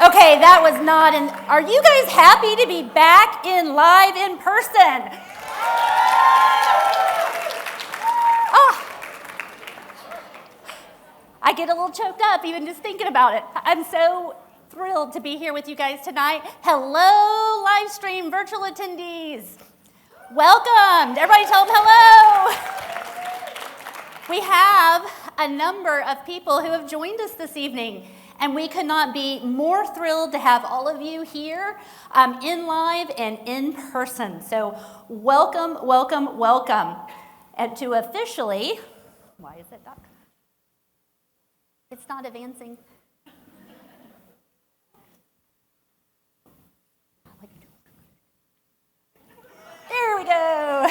Okay, that was not in. Are you guys happy to be back in live in person? Oh, I get a little choked up even just thinking about it. I'm so thrilled to be here with you guys tonight. Hello, live stream virtual attendees. Welcome. Everybody tell them hello. We have a number of people who have joined us this evening, and we could not be more thrilled to have all of you here in live and in person. So welcome, welcome, welcome. And to officially, why is it, Doc? It's not advancing. There we go.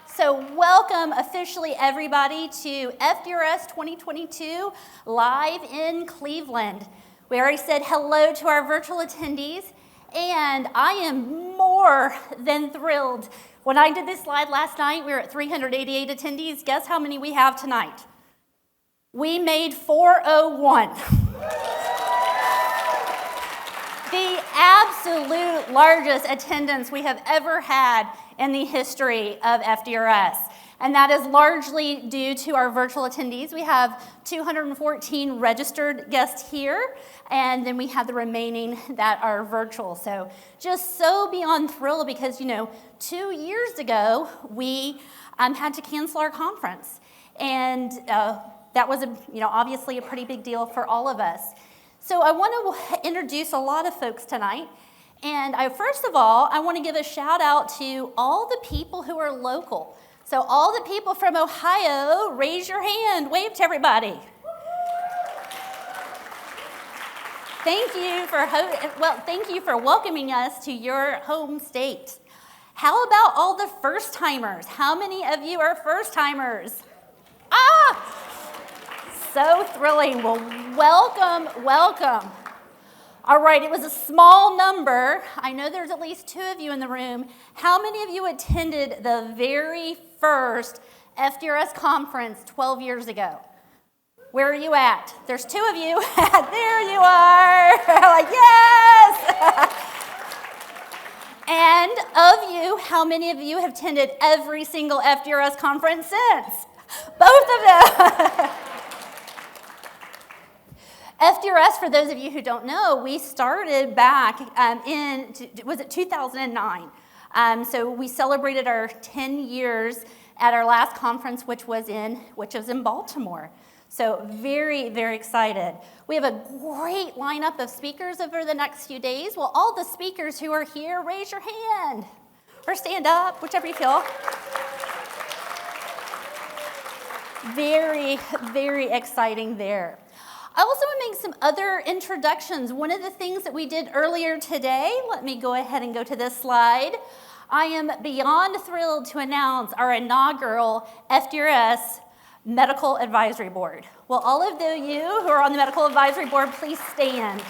So welcome officially everybody to FDRS 2022 live in Cleveland. We already said hello to our virtual attendees, and I am more than thrilled. When I did this slide last night, we were at 388 attendees. Guess how many we have tonight? We made 401. The absolute largest attendance we have ever had in the history of FDRS. And that is largely due to our virtual attendees. We have 214 registered guests here, and then we have the remaining that are virtual. So just so beyond thrilled because, 2 years ago, we had to cancel our conference. And that was, obviously a pretty big deal for all of us. So I want to introduce a lot of folks tonight. And first of all, I want to give a shout out to all the people who are local. So all the people from Ohio, raise your hand, wave to everybody. Thank you for welcoming us to your home state. How about all the first timers? How many of you are first timers? So thrilling. Well, welcome, welcome. All right, it was a small number. I know there's at least 2 of you in the room. How many of you attended the very first FDRS conference 12 years ago? Where are you at? There's 2 of you. There you are. Like, yes. And of you, how many of you have attended every single FDRS conference since? Both of them. FDRS, for those of you who don't know, we started back in 2009? So we celebrated our 10 years at our last conference, which was in Baltimore. So very, very excited. We have a great lineup of speakers over the next few days. Well, all the speakers who are here, raise your hand or stand up, whichever you feel. Very, very exciting there. I also want to make some other introductions. One of the things that we did earlier today, let me go ahead and go to this slide. I am beyond thrilled to announce our inaugural FDRS Medical Advisory Board. Will all of you who are on the Medical Advisory Board please stand?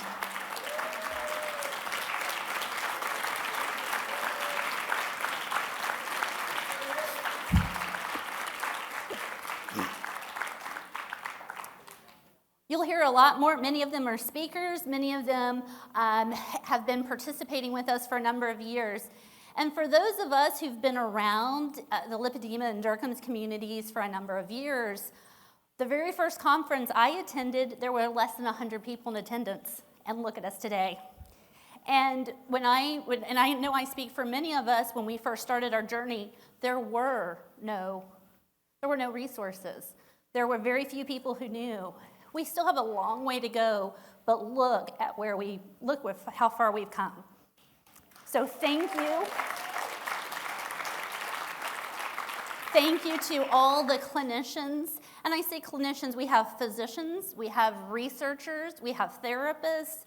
You'll hear a lot more. Many of them are speakers. Many of them have been participating with us for a number of years. And for those of us who've been around the lipedema and Durkheim's communities for a number of years, the very first conference I attended, there were less than 100 people in attendance. And look at us today. And I know I speak for many of us, when we first started our journey, there were no resources. There were very few people who knew. We still have a long way to go, but look at how far we've come. So thank you. Thank you to all the clinicians. And I say clinicians, we have physicians, we have researchers, we have therapists.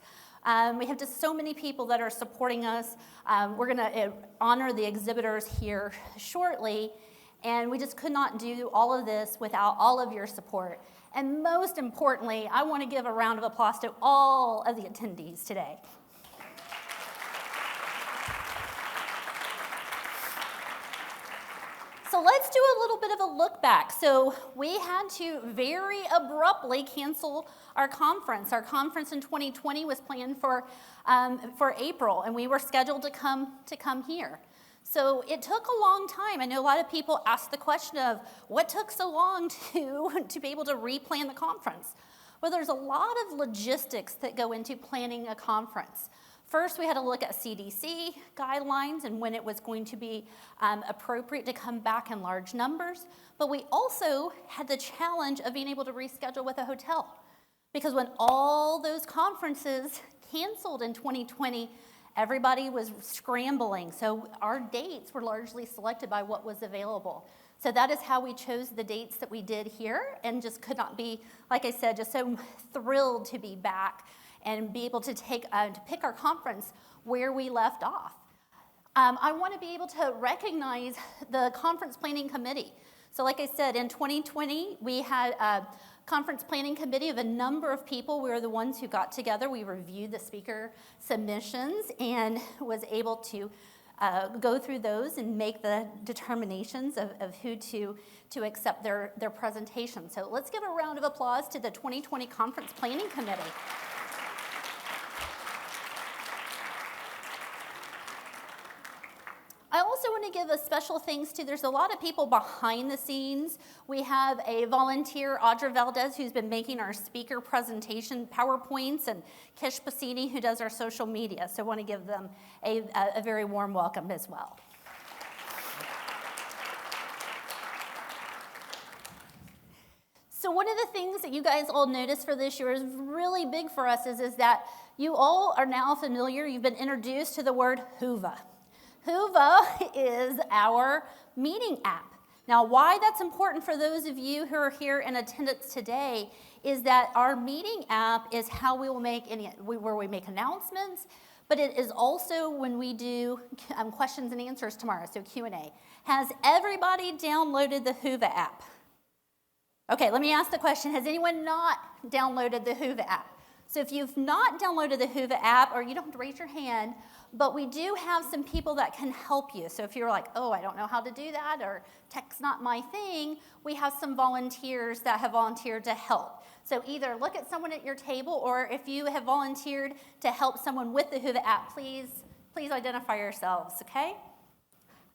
We have just so many people that are supporting us. We're going to honor the exhibitors here shortly. And we just could not do all of this without all of your support. And most importantly, I want to give a round of applause to all of the attendees today. So let's do a little bit of a look back. So we had to very abruptly cancel our conference. Our conference in 2020 was planned for April, and we were scheduled to come here. So it took a long time. I know a lot of people ask the question of what took so long to be able to replan the conference. Well, there's a lot of logistics that go into planning a conference. First, we had to look at CDC guidelines and when it was going to be appropriate to come back in large numbers. But we also had the challenge of being able to reschedule with a hotel. Because when all those conferences canceled in 2020, everybody was scrambling. So our dates were largely selected by what was available. So that is how we chose the dates that we did here, and just could not be, like I said, just so thrilled to be back and be able to pick our conference where we left off. I want to be able to recognize the conference planning committee. So like I said, in 2020, we had a conference planning committee of a number of people. We were the ones who got together. We reviewed the speaker submissions and was able to go through those and make the determinations of who to accept their presentation. So let's give a round of applause to the 2020 Conference Planning Committee. I also want to give a special thanks to, there's a lot of people behind the scenes. We have a volunteer, Audra Valdez, who's been making our speaker presentation PowerPoints, and Kish Passini, who does our social media. So I want to give them a very warm welcome as well. So one of the things that you guys all noticed for this year is really big for us is that you all are now familiar, you've been introduced to the word Whova. Whova is our meeting app. Now, why that's important for those of you who are here in attendance today is that our meeting app is how we will make where we make announcements, but it is also when we do questions and answers tomorrow, so Q&A. Has everybody downloaded the Whova app? Okay, let me ask the question, has anyone not downloaded the Whova app? So if you've not downloaded the Whova app, or you don't have to raise your hand, but we do have some people that can help you. So if you're like, oh, I don't know how to do that, or tech's not my thing, we have some volunteers that have volunteered to help. So either look at someone at your table, or if you have volunteered to help someone with the Whova app, please identify yourselves, okay?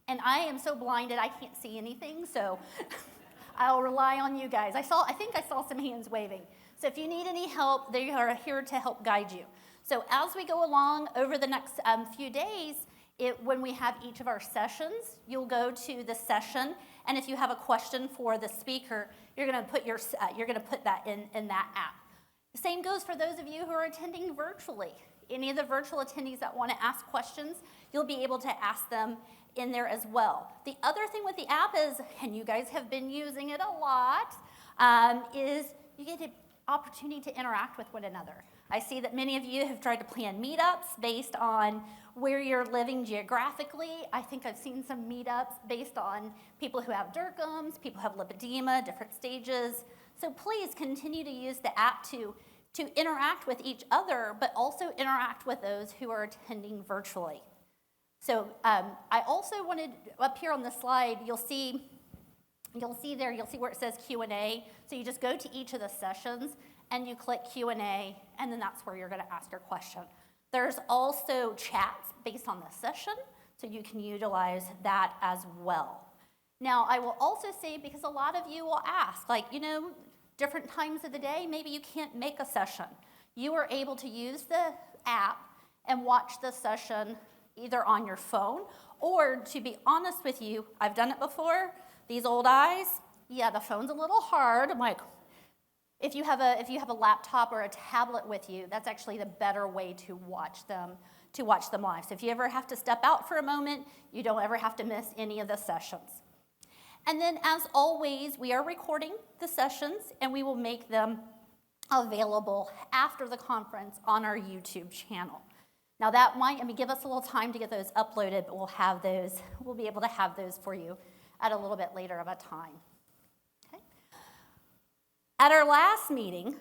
And I am so blinded, I can't see anything, so I'll rely on you guys. I think I saw some hands waving. So if you need any help, they are here to help guide you. So as we go along over the next few days, when we have each of our sessions, you'll go to the session, and if you have a question for the speaker, you're going to put that in that app. The same goes for those of you who are attending virtually. Any of the virtual attendees that want to ask questions, you'll be able to ask them in there as well. The other thing with the app is, and you guys have been using it a lot, is you get an opportunity to interact with one another. I see that many of you have tried to plan meetups based on where you're living geographically. I think I've seen some meetups based on people who have Derkums, people who have lipedema, different stages. So please continue to use the app to interact with each other, but also interact with those who are attending virtually. So I also wanted, up here on the slide, you'll see where it says Q&A. So you just go to each of the sessions and you click Q&A, and then that's where you're going to ask your question. There's also chats based on the session, so you can utilize that as well. Now, I will also say, because a lot of you will ask, different times of the day, maybe you can't make a session. You are able to use the app and watch the session either on your phone, or to be honest with you, I've done it before. These old eyes, yeah, the phone's a little hard. I'm like, if you have a laptop or a tablet with you, that's actually the better way to watch them live. So if you ever have to step out for a moment, you don't ever have to miss any of the sessions. And then, as always, we are recording the sessions, and we will make them available after the conference on our YouTube channel. Now that might give us a little time to get those uploaded, but we'll be able to have those for you at a little bit later of a time. Okay. At our last meeting,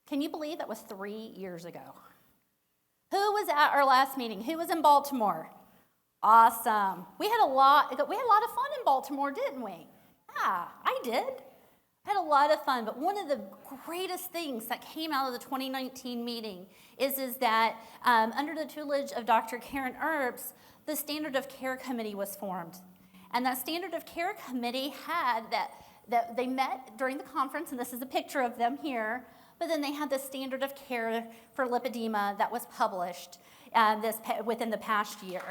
can you believe that was 3 years ago? Who was at our last meeting? Who was in Baltimore? Awesome. We had a lot of fun in Baltimore, didn't we? Yeah, I did. Had a lot of fun, but one of the greatest things that came out of the 2019 meeting is that under the tutelage of Dr. Karen Earps, the Standard of Care Committee was formed. And that Standard of Care Committee had that they met during the conference, and this is a picture of them here, but then they had the Standard of Care for lipedema that was published within the past year.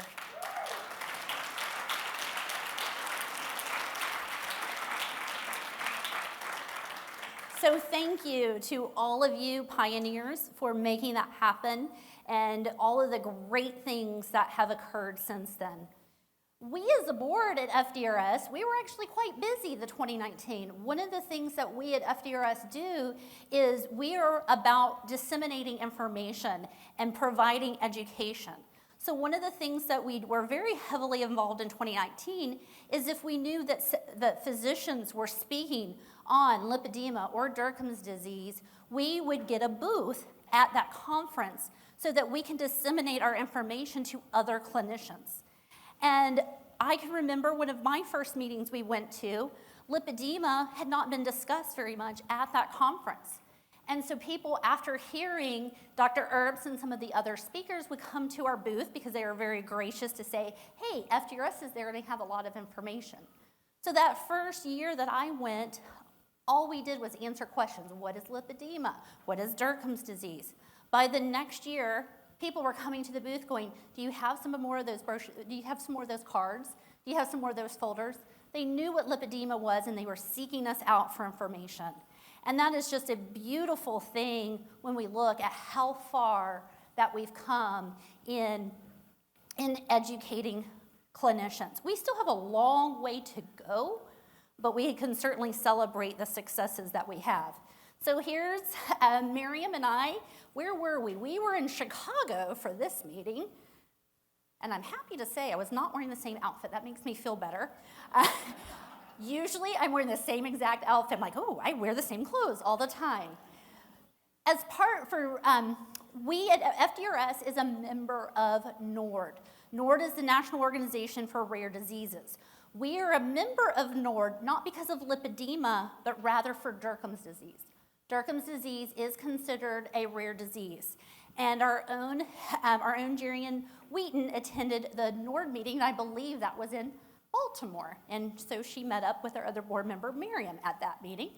So thank you to all of you pioneers for making that happen and all of the great things that have occurred since then. We as a board at FDRS, we were actually quite busy the 2019. One of the things that we at FDRS do is we are about disseminating information and providing education. So one of the things that we were very heavily involved in 2019 is if we knew that physicians were speaking on lipedema or Derkham's disease, we would get a booth at that conference so that we can disseminate our information to other clinicians. And I can remember one of my first meetings we went to, lipedema had not been discussed very much at that conference. And so people, after hearing Dr. Earps and some of the other speakers, would come to our booth because they were very gracious to say, hey, FDRS is there and they have a lot of information. So that first year that I went, all we did was answer questions. What is lipedema? What is Derkham's disease? By the next year, people were coming to the booth going, do you have some more of those brochures? Do you have some more of those cards? Do you have some more of those folders? They knew what lipedema was and they were seeking us out for information. And that is just a beautiful thing when we look at how far that we've come in educating clinicians. We still have a long way to go, but we can certainly celebrate the successes that we have. So here's Miriam and I. Where were we? We were in Chicago for this meeting. And I'm happy to say I was not wearing the same outfit. That makes me feel better. Usually I'm wearing the same exact outfit. I'm like, oh, I wear the same clothes all the time. We at FDRS is a member of NORD. NORD is the National Organization for Rare Diseases. We are a member of NORD not because of lipedema, but rather for Derkham's disease. Derkham's disease is considered a rare disease. And our own Jerian Wheaton attended the NORD meeting, and I believe that was in Baltimore. And so she met up with our other board member, Miriam, at that meeting.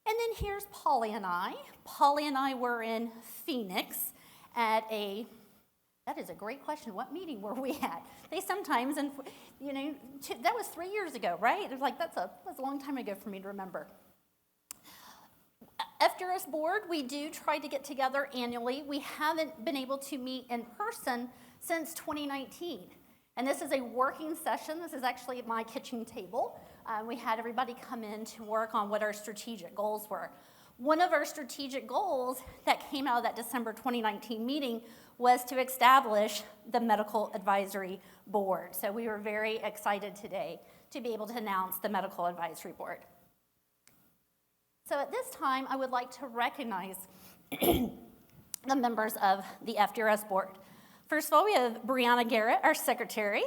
And then here's Polly and I. Polly and I were in Phoenix at that is a great question. What meeting were we at? They sometimes, and that was 3 years ago, right? It was like, that's a long time ago for me to remember. FDRS board, we do try to get together annually. We haven't been able to meet in person since 2019. And this is a working session. This is actually my kitchen table. We had everybody come in to work on what our strategic goals were. One of our strategic goals that came out of that December 2019 meeting was to establish the Medical Advisory Board. So we were very excited today to be able to announce the Medical Advisory Board. So at this time, I would like to recognize the members of the FDRS board. First of all, we have Brianna Garrett, our secretary.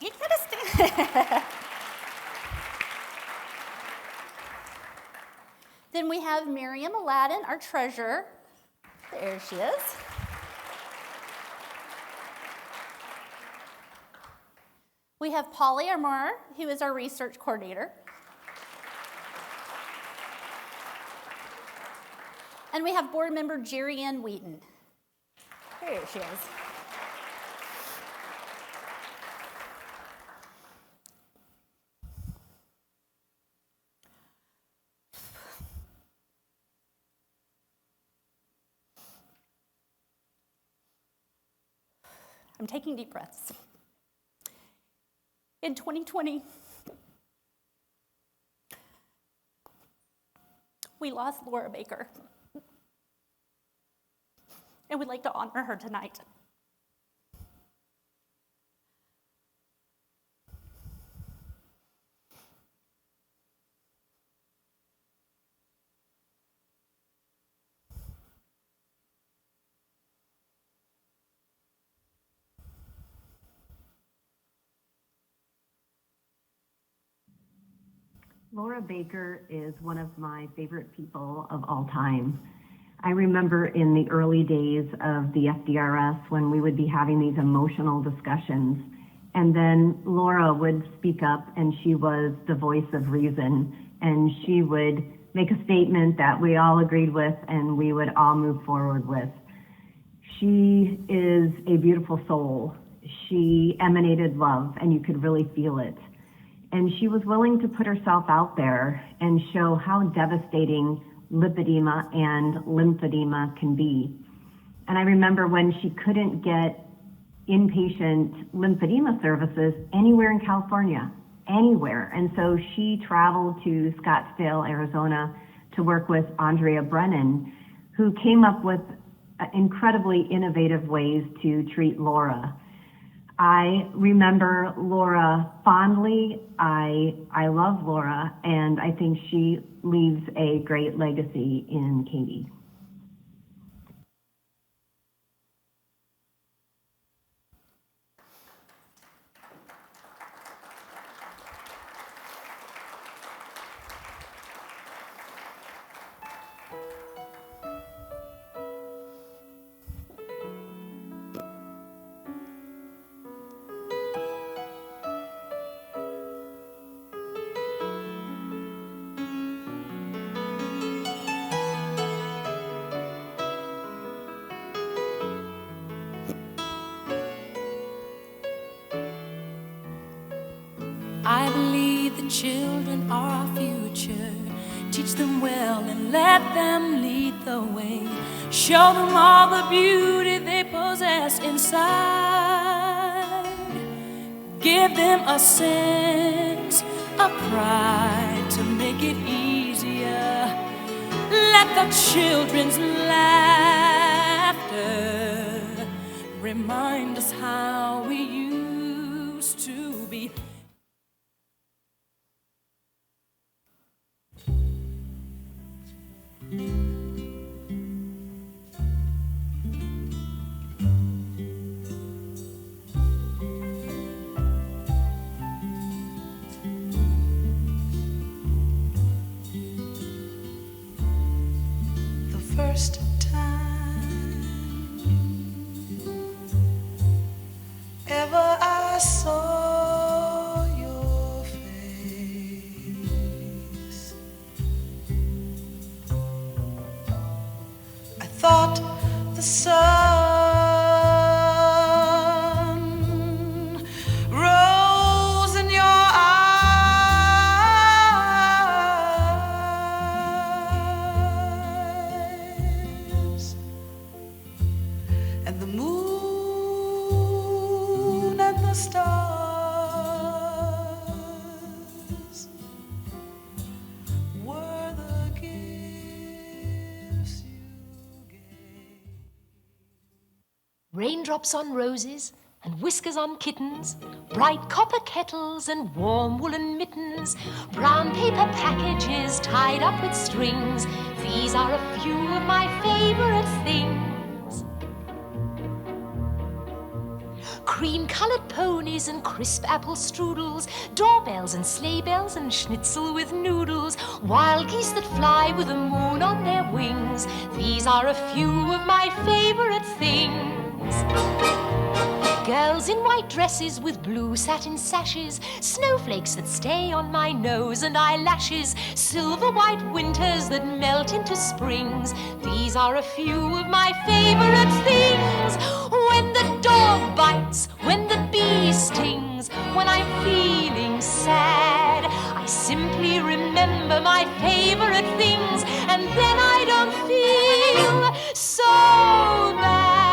You gotta stand. Then we have Miriam Aladdin, our treasurer. There she is. We have Polly Armour, who is our research coordinator. And we have board member Jerry Ann Wheaton. There she is. I'm taking deep breaths. In 2020, we lost Laura Baker. And we'd like to honor her tonight. Laura Baker is one of my favorite people of all time. I remember in the early days of the FDRS when we would be having these emotional discussions, and then Laura would speak up, and she was the voice of reason, and she would make a statement that we all agreed with and we would all move forward with. She is a beautiful soul. She emanated love, and you could really feel it. And she was willing to put herself out there and show how devastating lipedema and lymphedema can be. And I remember when she couldn't get inpatient lymphedema services anywhere in California, anywhere. And so she traveled to Scottsdale, Arizona to work with Andrea Brennan, who came up with incredibly innovative ways to treat Laura. I remember Laura fondly. I love Laura, and I think she leaves a great legacy in Katy. I believe the children are our future. Teach them well and let them lead the way. Show them all the beauty they possess inside. Give them a sense of pride to make it easier. Let the children's laughter remind us how we used to be. First time ever I saw your face, I thought the sun rose in your and the moon and the stars were the gifts you gave. Raindrops on roses and whiskers on kittens, bright copper kettles and warm woolen mittens, brown paper packages tied up with strings. These are a few of my favorite things. Cream-colored ponies and crisp apple strudels, doorbells and sleigh bells and schnitzel with noodles, wild geese that fly with the moon on their wings. These are a few of my favorite things. Girls in white dresses with blue satin sashes, snowflakes that stay on my nose and eyelashes, silver white winters that melt into springs. These are a few of my favorite things. When the dog bites, when the bee stings, when I'm feeling sad, I simply remember my favorite things, and then I don't feel so bad.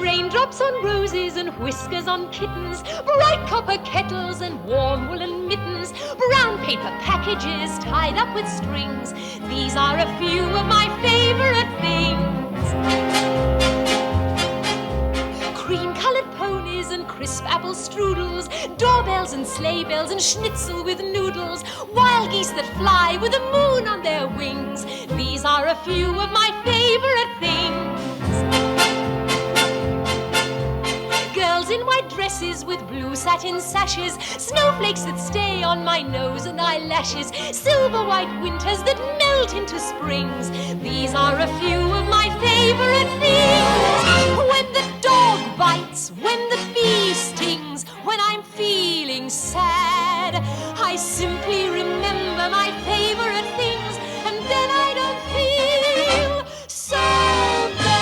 Raindrops on roses and whiskers on kittens, bright copper kettles and warm woolen mittens, brown paper packages tied up with strings. These are a few of my favorite things. Cream-colored ponies and crisp apple strudels, doorbells and sleigh bells and schnitzel with noodles, wild geese that fly with the moon on their wings. These few of my favorite things. Girls in white dresses with blue satin sashes, snowflakes that stay on my nose and eyelashes, silver white winters that melt into springs. These are a few of my favorite things. When the dog bites, when the bee stings, when I'm feeling sad, I simply remember my favorite things, and then I don't feel so bad.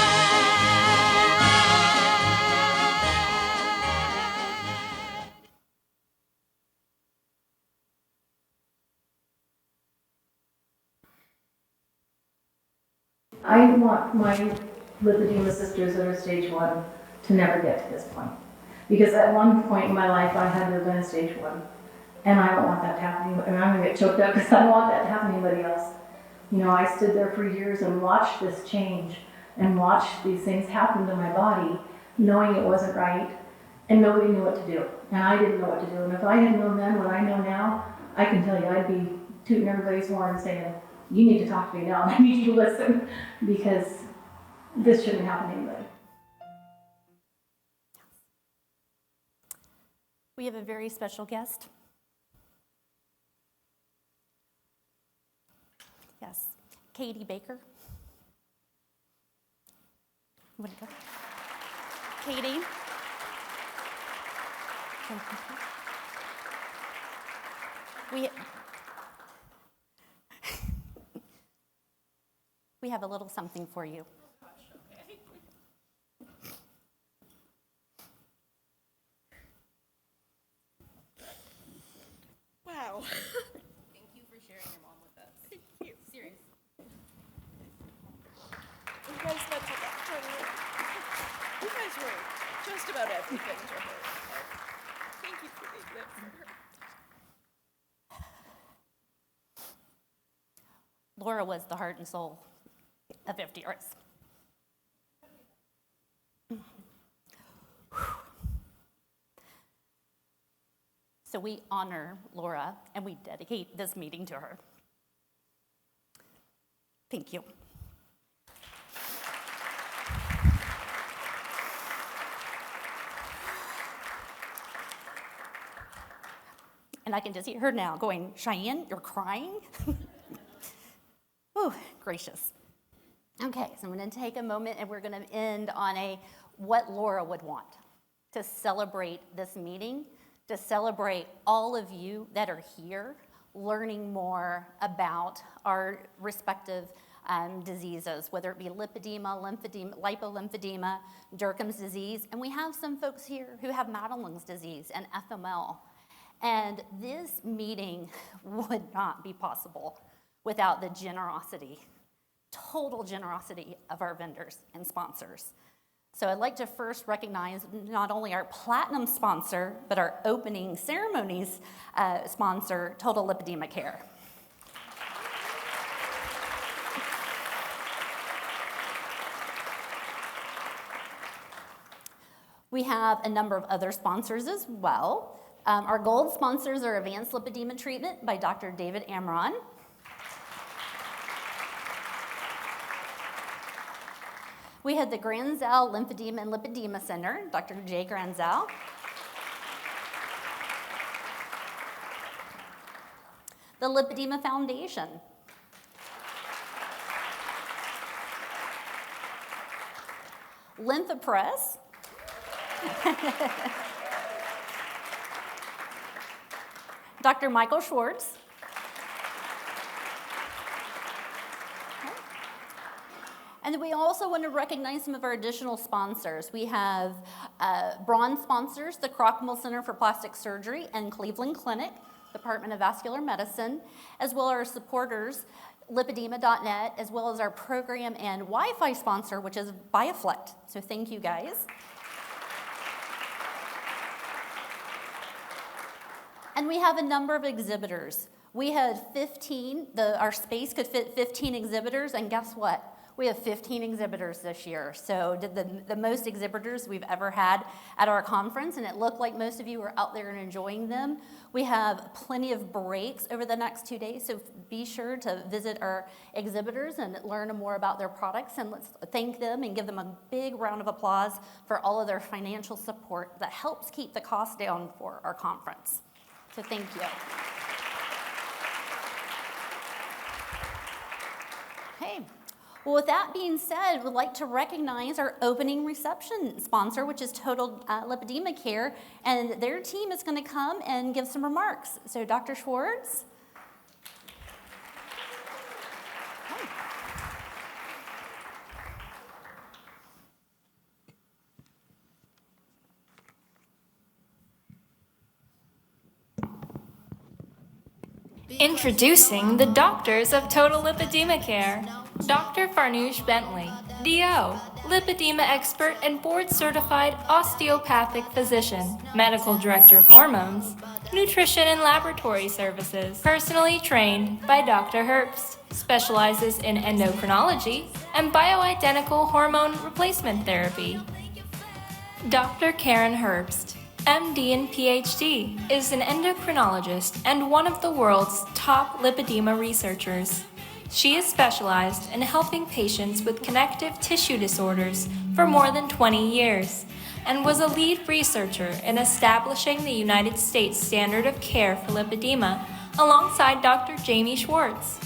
I want my lipedema sisters that are stage 1 to never get to this point. Because at one point in my life, I had to have been stage 1. And I don't want that to happen. And I'm gonna get choked up because I don't want that to happen to anybody else. You know, I stood there for years and watched this change and watched these things happen to my body, knowing it wasn't right, and nobody knew what to do. And I didn't know what to do. And if I had known then what I know now, I can tell you, I'd be tooting everybody's horn saying, you need to talk to me now, and I need you to listen, because this shouldn't happen to anybody. We have a very special guest. Yes, Katie Baker. You want to go? Katie. We have a little something for you. Wow. Thank you for sharing your mom with us. Thank you. Serious. You guys meant a lot to her. You guys were just about everything to her. Thank you for being there for her. Laura was the heart and soul of FDRS. So we honor Laura and we dedicate this meeting to her. Thank you. And I can just hear her now going, Cheyenne, you're crying? Oh, gracious. Okay, so I'm going to take a moment and we're going to end on what Laura would want to celebrate this meeting, to celebrate all of you that are here learning more about our respective diseases, whether it be lipedema, lymphedema, lipolymphedema, Derkham's disease, and we have some folks here who have Madelung's disease and FML. And this meeting would not be possible without the generosity, total generosity of our vendors and sponsors. So I'd like to first recognize not only our platinum sponsor, but our opening ceremonies sponsor, Total Lipedema Care. We have a number of other sponsors as well. Our gold sponsors are Advanced Lipedema Treatment by Dr. David Amron. We had the Granzau Lymphedema and Lipedema Center, Dr. Jay Granzau. The Lipedema Foundation. Lymphopress. Dr. Michael Schwartz. And we also want to recognize some of our additional sponsors. We have bronze sponsors, the Crockmell Center for Plastic Surgery and Cleveland Clinic, Department of Vascular Medicine, as well as our supporters, lipedema.net, as well as our program and Wi-Fi sponsor, which is Bioflect. So thank you guys. And we have a number of exhibitors. We had 15, our space could fit 15 exhibitors, and guess what? We have 15 exhibitors this year, so did the most exhibitors we've ever had at our conference, and it looked like most of you were out there and enjoying them. We have plenty of breaks over the next 2 days, so be sure to visit our exhibitors and learn more about their products, and let's thank them and give them a big round of applause for all of their financial support that helps keep the cost down for our conference. So thank you. Okay. Well, with that being said, we'd like to recognize our opening reception sponsor, which is Total Lipedema Care, and their team is going to come and give some remarks. So, Dr. Schwartz. Introducing the doctors of Total Lipedema Care. Dr. Farnoosh Bentley, DO, lipedema expert and board-certified osteopathic physician, medical director of hormones, nutrition and laboratory services, personally trained by Dr. Herbst, specializes in endocrinology and bioidentical hormone replacement therapy. Dr. Karen Herbst, MD and PhD, is an endocrinologist and one of the world's top lipedema researchers. She is specialized in helping patients with connective tissue disorders for more than 20 years and was a lead researcher in establishing the United States standard of care for lipedema alongside Dr. Jamie Schwartz.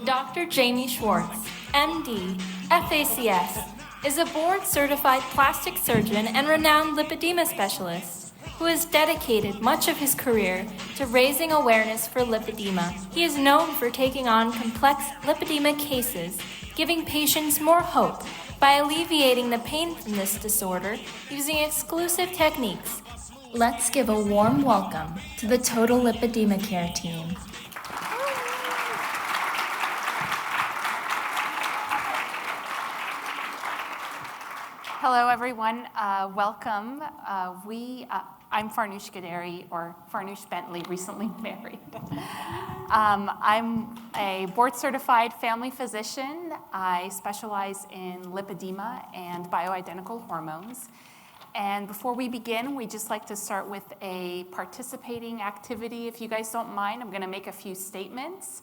Dr. Jamie Schwartz, MD, FACS, is a board-certified plastic surgeon and renowned lipedema specialist who has dedicated much of his career to raising awareness for lipedema. He is known for taking on complex lipedema cases, giving patients more hope by alleviating the pain from this disorder using exclusive techniques. Let's give a warm welcome to the Total Lipedema Care team. Hello, everyone. Welcome. I'm Farnoosh Gaderi, or Farnoosh Bentley, recently married. I'm a board-certified family physician. I specialize in lipedema and bioidentical hormones. And before we begin, we'd just like to start with a participating activity. If you guys don't mind, I'm going to make a few statements.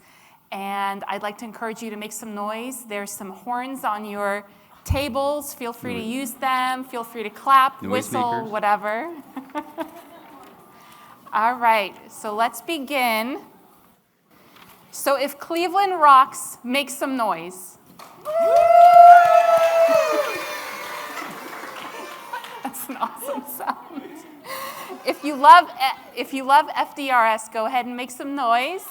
And I'd like to encourage you to make some noise. There's some horns on your tables. Feel free to use them. Feel free to clap, whistle, whatever. All right, so let's begin. So if Cleveland rocks, make some noise. That's an awesome sound. If you love FDRS, go ahead and make some noise.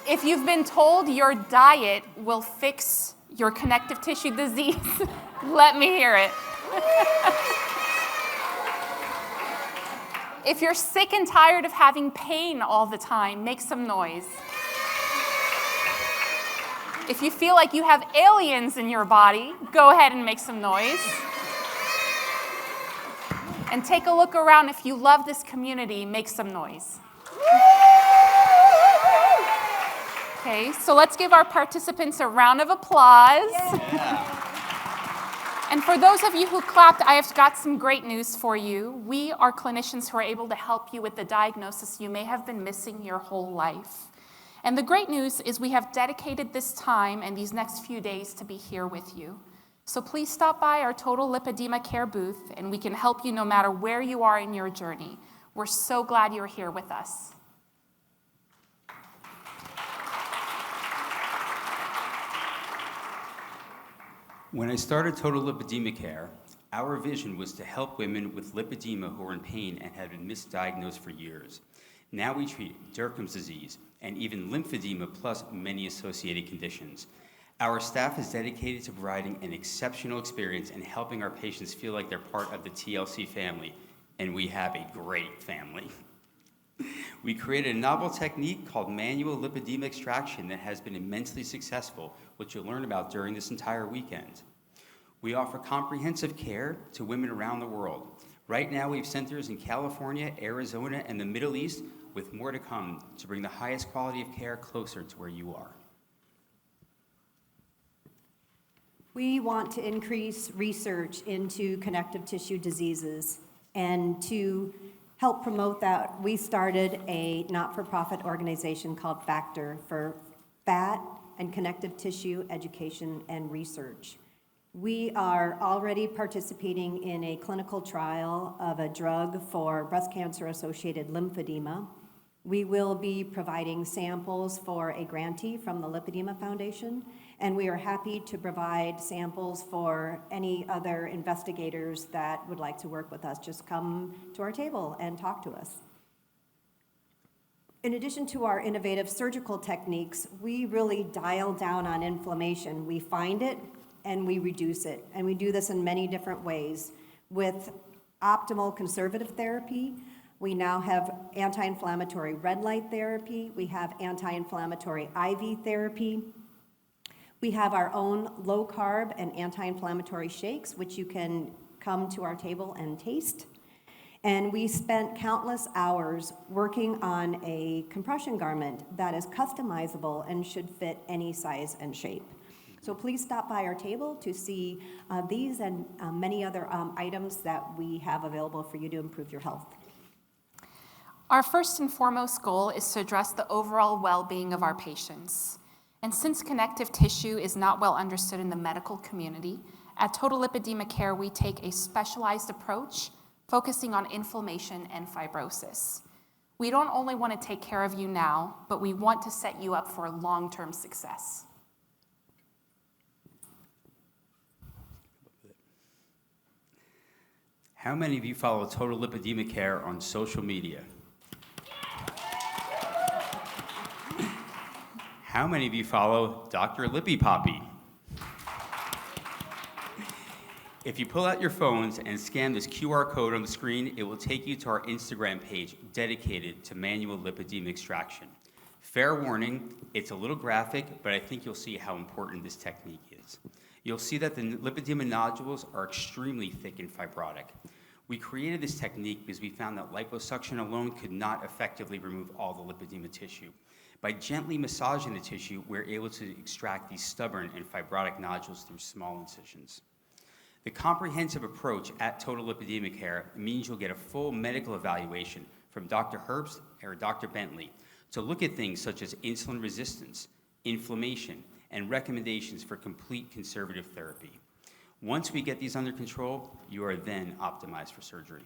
If you've been told your diet will fix your connective tissue disease, let me hear it. If you're sick and tired of having pain all the time, make some noise. If you feel like you have aliens in your body, go ahead and make some noise. And take a look around. If you love this community, make some noise. Okay, so let's give our participants a round of applause. Yeah. And for those of you who clapped, I have got some great news for you. We are clinicians who are able to help you with the diagnosis you may have been missing your whole life. And the great news is we have dedicated this time and these next few days to be here with you. So please stop by our Total Lipedema Care booth, and we can help you no matter where you are in your journey. We're so glad you're here with us. When I started Total Lipedema Care, our vision was to help women with lipedema who are in pain and had been misdiagnosed for years. Now we treat Derkham's disease and even lymphedema plus many associated conditions. Our staff is dedicated to providing an exceptional experience and helping our patients feel like they're part of the TLC family, and we have a great family. We created a novel technique called manual lipedema extraction that has been immensely successful, which you'll learn about during this entire weekend. We offer comprehensive care to women around the world, Right now, we have centers in California, Arizona, and the Middle East, with more to come to bring the highest quality of care closer to where you are. We want to increase research into connective tissue diseases, and to help promote that, we started a not-for-profit organization called Factor for Fat and Connective Tissue Education and Research. We are already participating in a clinical trial of a drug for breast cancer-associated lymphedema. We will be providing samples for a grantee from the Lipedema Foundation, and we are happy to provide samples for any other investigators that would like to work with us. Just come to our table and talk to us. In addition to our innovative surgical techniques, we really dial down on inflammation. We find it and we reduce it, and we do this in many different ways. With optimal conservative therapy, we now have anti-inflammatory red light therapy, we have anti-inflammatory IV therapy, we have our own low-carb and anti-inflammatory shakes, which you can come to our table and taste. And we spent countless hours working on a compression garment that is customizable and should fit any size and shape. So please stop by our table to see these and many other items that we have available for you to improve your health. Our first and foremost goal is to address the overall well-being of our patients. And since connective tissue is not well understood in the medical community, at Total Lipedema Care, we take a specialized approach focusing on inflammation and fibrosis. We don't only want to take care of you now, but we want to set you up for long-term success. How many of you follow Total Lipedema Care on social media? How many of you follow Dr. Lippy Poppy? If you pull out your phones and scan this QR code on the screen, it will take you to our Instagram page dedicated to manual lipedema extraction. Fair warning, it's a little graphic, but I think you'll see how important this technique is. You'll see that the lipedema nodules are extremely thick and fibrotic. We created this technique because we found that liposuction alone could not effectively remove all the lipedema tissue. By gently massaging the tissue, we're able to extract these stubborn and fibrotic nodules through small incisions. The comprehensive approach at Total Lipedema Care means you'll get a full medical evaluation from Dr. Herbst or Dr. Bentley to look at things such as insulin resistance, inflammation, and recommendations for complete conservative therapy. Once we get these under control, you are then optimized for surgery.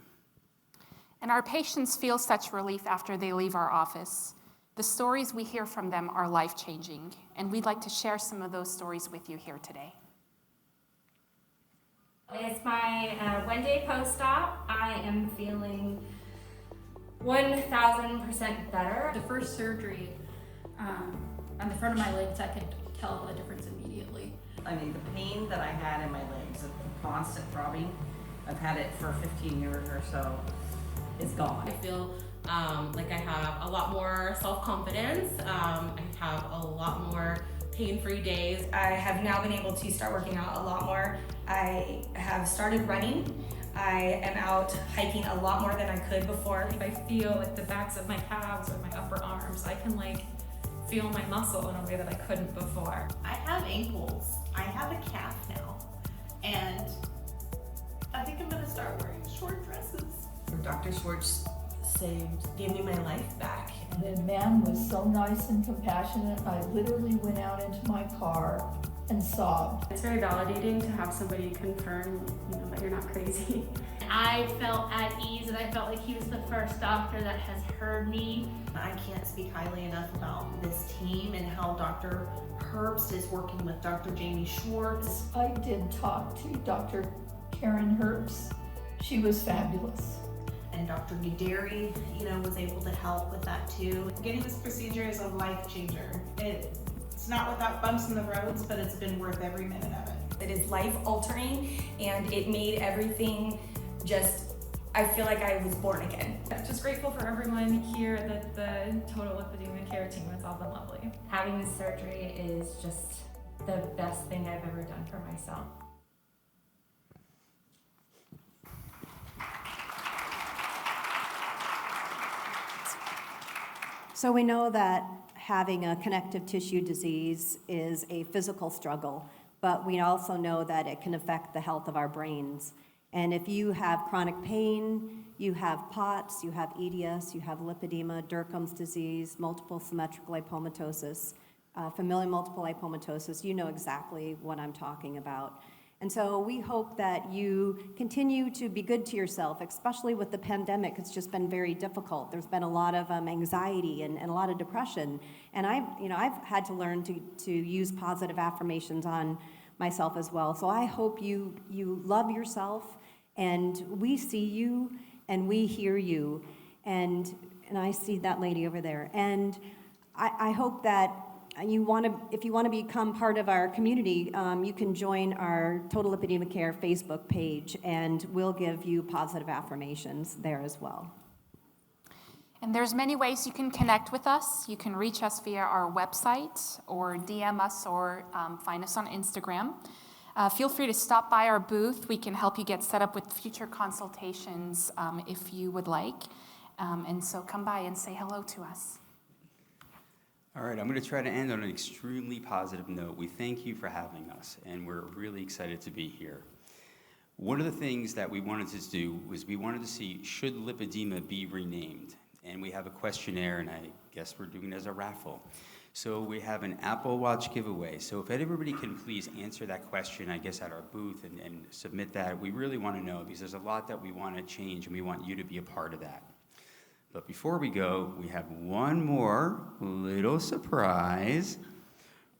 And our patients feel such relief after they leave our office. The stories we hear from them are life-changing, and we'd like to share some of those stories with you here today. It's my one-day post-op. I am feeling 1,000% better. The first surgery on the front of my legs, I could tell a difference immediately. I mean, the pain that I had in my legs, the constant throbbing, I've had it for 15 years or so, is gone. I feel like I have a lot more self-confidence. I have a lot more pain-free days. I have now been able to start working out a lot more. I have started running. I am out hiking a lot more than I could before. If I feel like the backs of my calves or my upper arms, I can feel my muscle in a way that I couldn't before. I have ankles. I have a calf now. And I think I'm gonna start wearing short dresses. Dr. Schwartz gave me my life back. The man was so nice and compassionate. I literally went out into my car and sobbed. It's very validating to have somebody confirm, that you're not crazy. I felt at ease, and I felt like he was the first doctor that has heard me. I can't speak highly enough about this team and how Dr. Herbst is working with Dr. Jamie Schwartz. I did talk to Dr. Karen Herbst. She was fabulous. And Dr. Guderi, was able to help with that too. Getting this procedure is a life changer. It's not without bumps in the roads, but it's been worth every minute of it. It is life altering, and it made everything I feel like I was born again. I'm just grateful for everyone here, that the Total Lipedema Care team has all been lovely. Having this surgery is just the best thing I've ever done for myself. So we know that having a connective tissue disease is a physical struggle, but we also know that it can affect the health of our brains. And if you have chronic pain, you have POTS, you have EDS, you have lipedema, Derkham's disease, multiple symmetrical lipomatosis, familial multiple lipomatosis, you know exactly what I'm talking about. And so we hope that you continue to be good to yourself, especially with the pandemic. It's just been very difficult. There's been a lot of anxiety and a lot of depression. And I've had to learn to use positive affirmations on myself as well. So I hope you love yourself, and we see you and we hear you. And I see that lady over there. And I hope that if you want to become part of our community, you can join our Total Lipedema Care Facebook page, and we'll give you positive affirmations there as well. And there's many ways you can connect with us. You can reach us via our website, or DM us, or find us on Instagram. Feel free to stop by our booth. We can help you get set up with future consultations if you would like. And so come by and say hello to us. All right, I'm going to try to end on an extremely positive note. We thank you for having us, and we're really excited to be here. One of the things that we wanted to do was we wanted to see, should lipedema be renamed? And we have a questionnaire, and I guess we're doing it as a raffle. So we have an Apple Watch giveaway. So if everybody can please answer that question, I guess, at our booth and submit that, we really want to know, because there's a lot that we want to change, and we want you to be a part of that. But before we go, we have one more little surprise.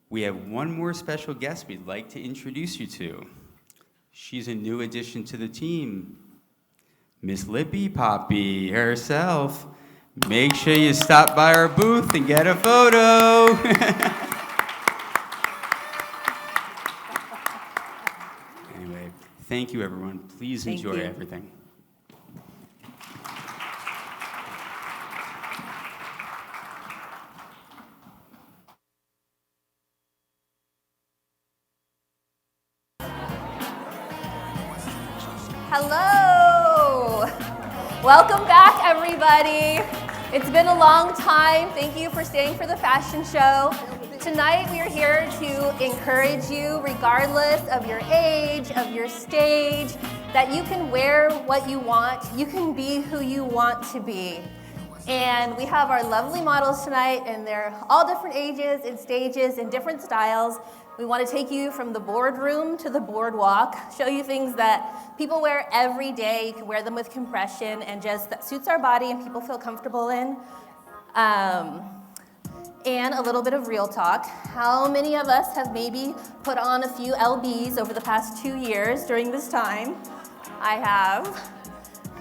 We have one more special guest we'd like to introduce you to. She's a new addition to the team, Miss Lippy Poppy herself. Make sure you stop by our booth and get a photo. Anyway, thank you, everyone. Please enjoy everything. Hello! Welcome back, everybody. It's been a long time. Thank you for staying for the fashion show. Tonight, we are here to encourage you, regardless of your age, of your stage, that you can wear what you want. You can be who you want to be. And we have our lovely models tonight, and they're all different ages and stages and different styles. We want to take you from the boardroom to the boardwalk, show you things that people wear every day. You can wear them with compression, and just that suits our body and people feel comfortable in. And a little bit of real talk. How many of us have maybe put on a few LBs over the past 2 years during this time? I have.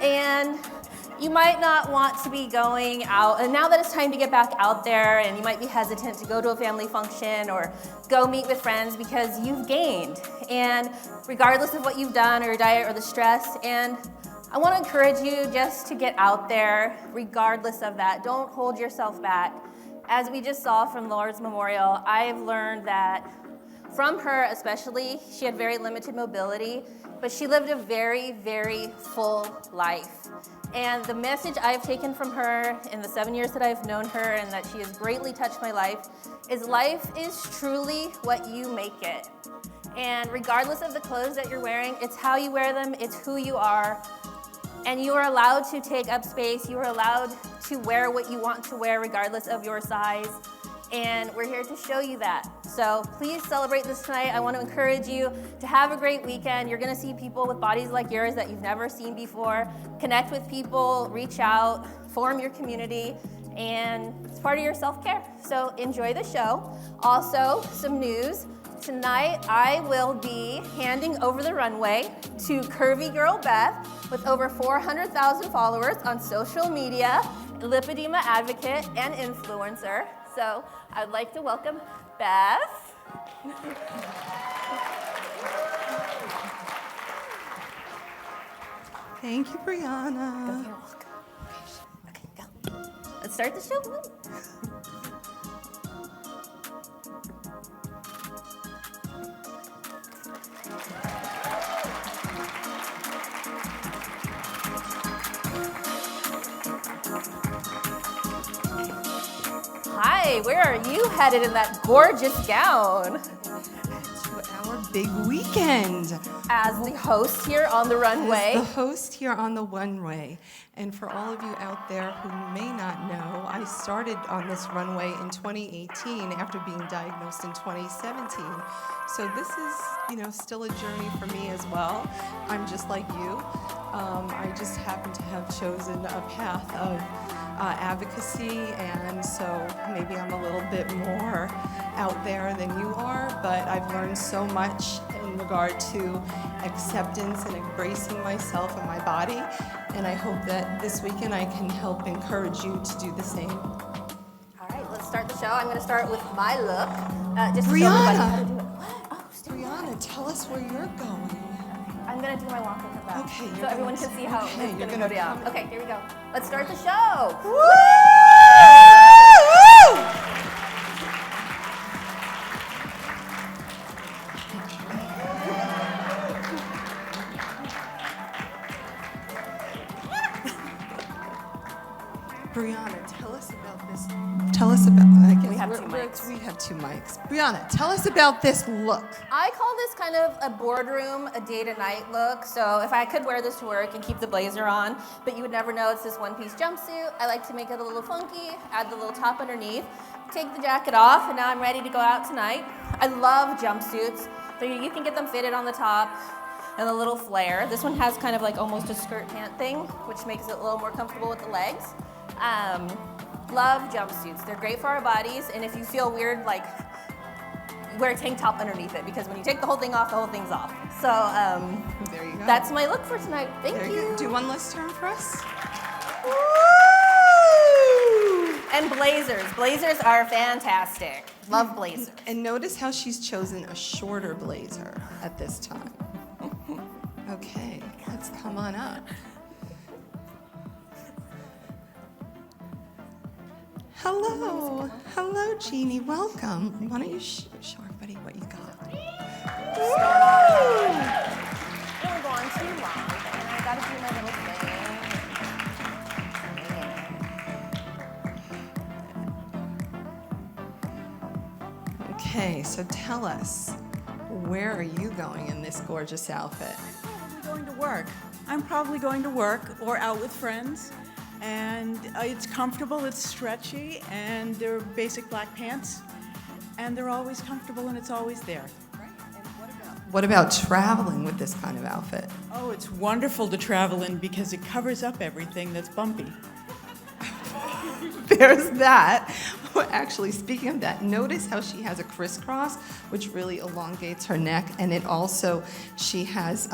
And you might not want to be going out, and now that it's time to get back out there, and you might be hesitant to go to a family function or go meet with friends because you've gained, and regardless of what you've done or your diet or the stress, and I want to encourage you just to get out there regardless of that. Don't hold yourself back. As we just saw from Lord's Memorial, I've learned that from her especially, she had very limited mobility, but she lived a very, very full life. And the message I've taken from her in the 7 years that I've known her, and that she has greatly touched my life is truly what you make it. And regardless of the clothes that you're wearing, it's how you wear them, it's who you are. And you are allowed to take up space, you are allowed to wear what you want to wear regardless of your size. And we're here to show you that. So please celebrate this tonight. I want to encourage you to have a great weekend. You're going to see people with bodies like yours that you've never seen before. Connect with people, reach out, form your community, and it's part of your self-care. So enjoy the show. Also, some news. Tonight, I will be handing over the runway to Curvy Girl Beth with over 400,000 followers on social media, lipedema advocate and influencer. So I'd like to welcome Beth. Thank you, Brianna. You're welcome. Okay, go. Let's start the show. Hi, where are you headed in that gorgeous gown? To our big weekend. As the host here on the runway. As the host here on the runway. And for all of you out there who may not know, I started on this runway in 2018 after being diagnosed in 2017. So this is, still a journey for me as well. I'm just like you. I just happen to have chosen a path of advocacy, and so maybe I'm a little bit more out there than you are, but I've learned so much in regard to acceptance and embracing myself and my body, and I hope that this weekend I can help encourage you to do the same. All right, let's start the show. I'm going to start with my look. Just to show everybody how to do it. What? Brianna, tell us where you're going. I'm going to do my walk and come back. Okay, so everyone can see how okay, it's going to you're go down. come- Okay, here we go. Let's start the show. Woo! Brianna, tell us about this. Tell us about. I guess We have we're- two we're- mics. We have two mics. Brianna, tell us about this look. I call this kind of a boardroom, a day-to-night look. So if I could wear this to work and keep the blazer on, but you would never know it's this one-piece jumpsuit. I like to make it a little funky, add the little top underneath, take the jacket off, and now I'm ready to go out tonight. I love jumpsuits. So you can get them fitted on the top and a little flare. This one has kind of like almost a skirt pant thing, which makes it a little more comfortable with the legs. Love jumpsuits. They're great for our bodies, and if you feel weird, like, wear a tank top underneath it, because when you take the whole thing off, the whole thing's off. So There you go. that's my look for tonight. Thank There you. go. Do one last turn for us. And blazers. Blazers are fantastic. Love blazers. And notice how she's chosen a shorter blazer at this time. Okay, let's come on up. Hello, hello, Jeannie. Welcome. Why don't you show everybody what you got? Start off. I don't go on too long, and I gotta do my little thing. Okay, so tell us, where are you going in this gorgeous outfit? I'm going to work. I'm probably going to work or out with friends. And it's comfortable, it's stretchy, and they're basic black pants. And they're always comfortable and it's always there. What about traveling with this kind of outfit? Oh, it's wonderful to travel in because it covers up everything that's bumpy. There's that. Well, actually, speaking of that, notice how she has a crisscross, which really elongates her neck, and it also, she has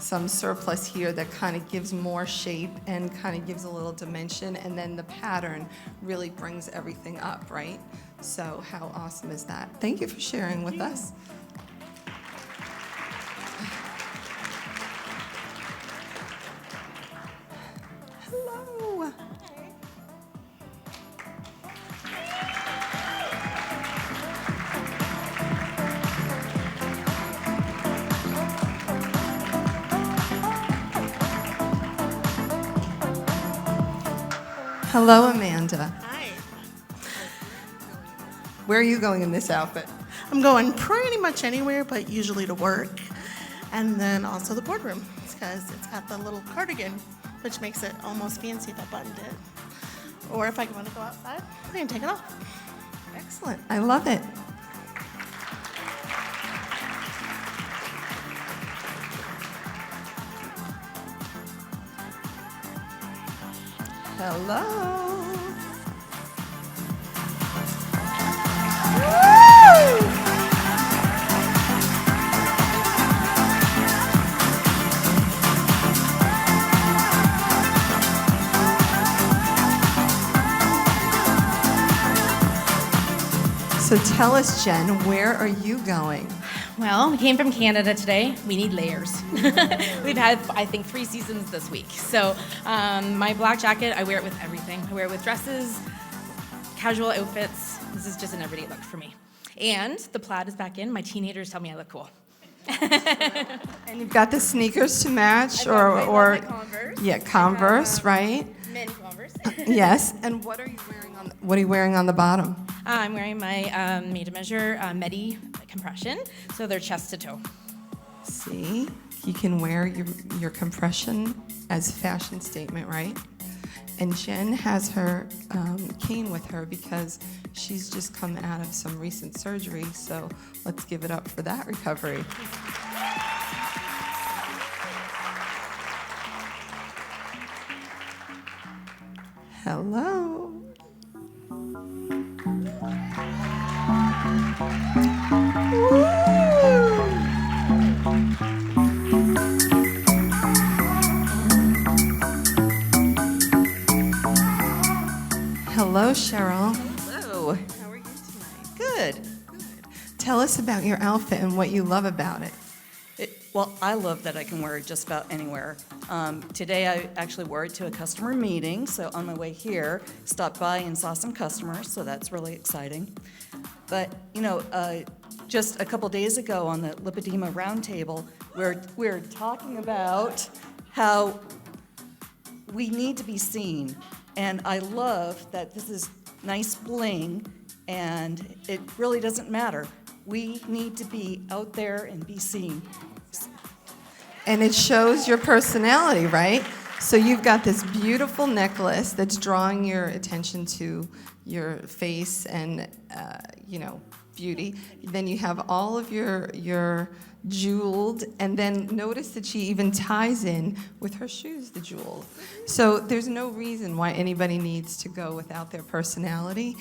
some surplus here that kind of gives more shape and kind of gives a little dimension, and then the pattern really brings everything up, right? So how awesome is that? Thank you for sharing with us. Hello. Hello, Amanda. Hi. Where are you going in this outfit? I'm going pretty much anywhere, but usually to work. And then also the boardroom, because it's got the little cardigan, which makes it almost fancy if I buttoned it. Or if I want to go outside, I can take it off. Excellent. I love it. Hello. So tell us, Jen, where are you going? Well, we came from Canada today. We need layers. We've had, I think, 3 seasons this week. So my black jacket, I wear it with everything. I wear it with dresses, casual outfits. This is just an everyday look for me. And the plaid is back in. My teenagers tell me I look cool. And you've got the sneakers to match, I love my Converse. Yeah, Converse, right? Men Converse. Yes. And what are you wearing on What are you wearing on the bottom? I'm wearing my Made to Measure Medi compression, so they're chest to toe. See, you can wear your compression as a fashion statement, right? And Jen has her cane with her because she's just come out of some recent surgery, so let's give it up for that recovery. Hello. Hello, Cheryl. Hello. How are you tonight? Good. Tell us about your outfit and what you love about it. Well, I love that I can wear it just about anywhere. Today I actually wore it to a customer meeting, so on my way here, stopped by and saw some customers, so that's really exciting. But, just a couple days ago on the lipedema roundtable, we're talking about how we need to be seen. And I love that this is nice bling, and it really doesn't matter. We need to be out there and be seen. And it shows your personality, right? So you've got this beautiful necklace that's drawing your attention to your face and, beauty. Then you have all of your jeweled, and then notice that she even ties in with her shoes, the jewels. So there's no reason why anybody needs to go without their personality.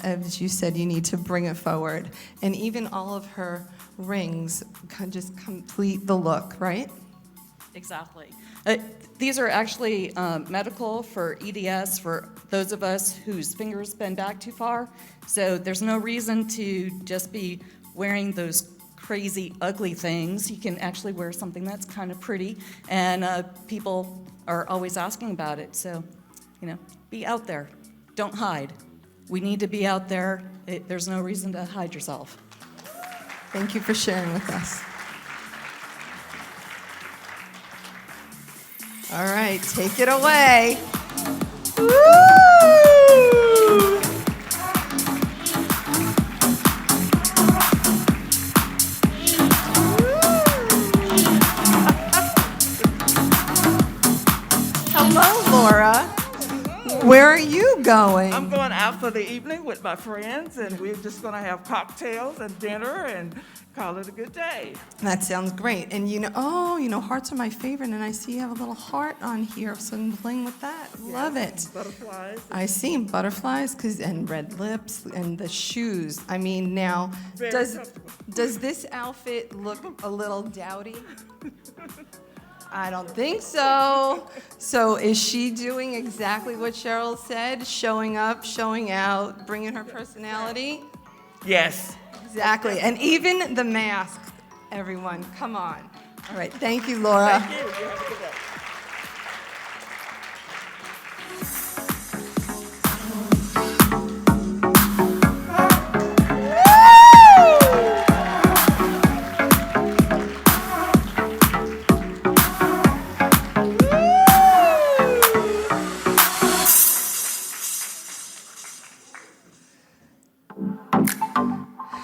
As you said, you need to bring it forward. And even all of her rings can just complete the look, right? Exactly. These are actually medical for EDS for those of us whose fingers bend back too far. So there's no reason to just be wearing those crazy, ugly things. You can actually wear something that's kind of pretty, and people are always asking about it. So, be out there. Don't hide. We need to be out there. There's no reason to hide yourself. Thank you for sharing with us. All right, take it away. Woo! Hello, Laura. Where are you going? I'm going out for the evening with my friends, and we're just going to have cocktails and dinner and call it a good day. That sounds great. And hearts are my favorite, and I see you have a little heart on here, so I'm playing with that. Love it. Butterflies. I see butterflies and red lips and the shoes. I mean, now, does this outfit look a little dowdy? I don't think so. So is she doing exactly what Cheryl said? Showing up, showing out, bringing her personality? Yes. Exactly. And even the mask, everyone, come on. All right, thank you, Laura. Thank you. You have a good day.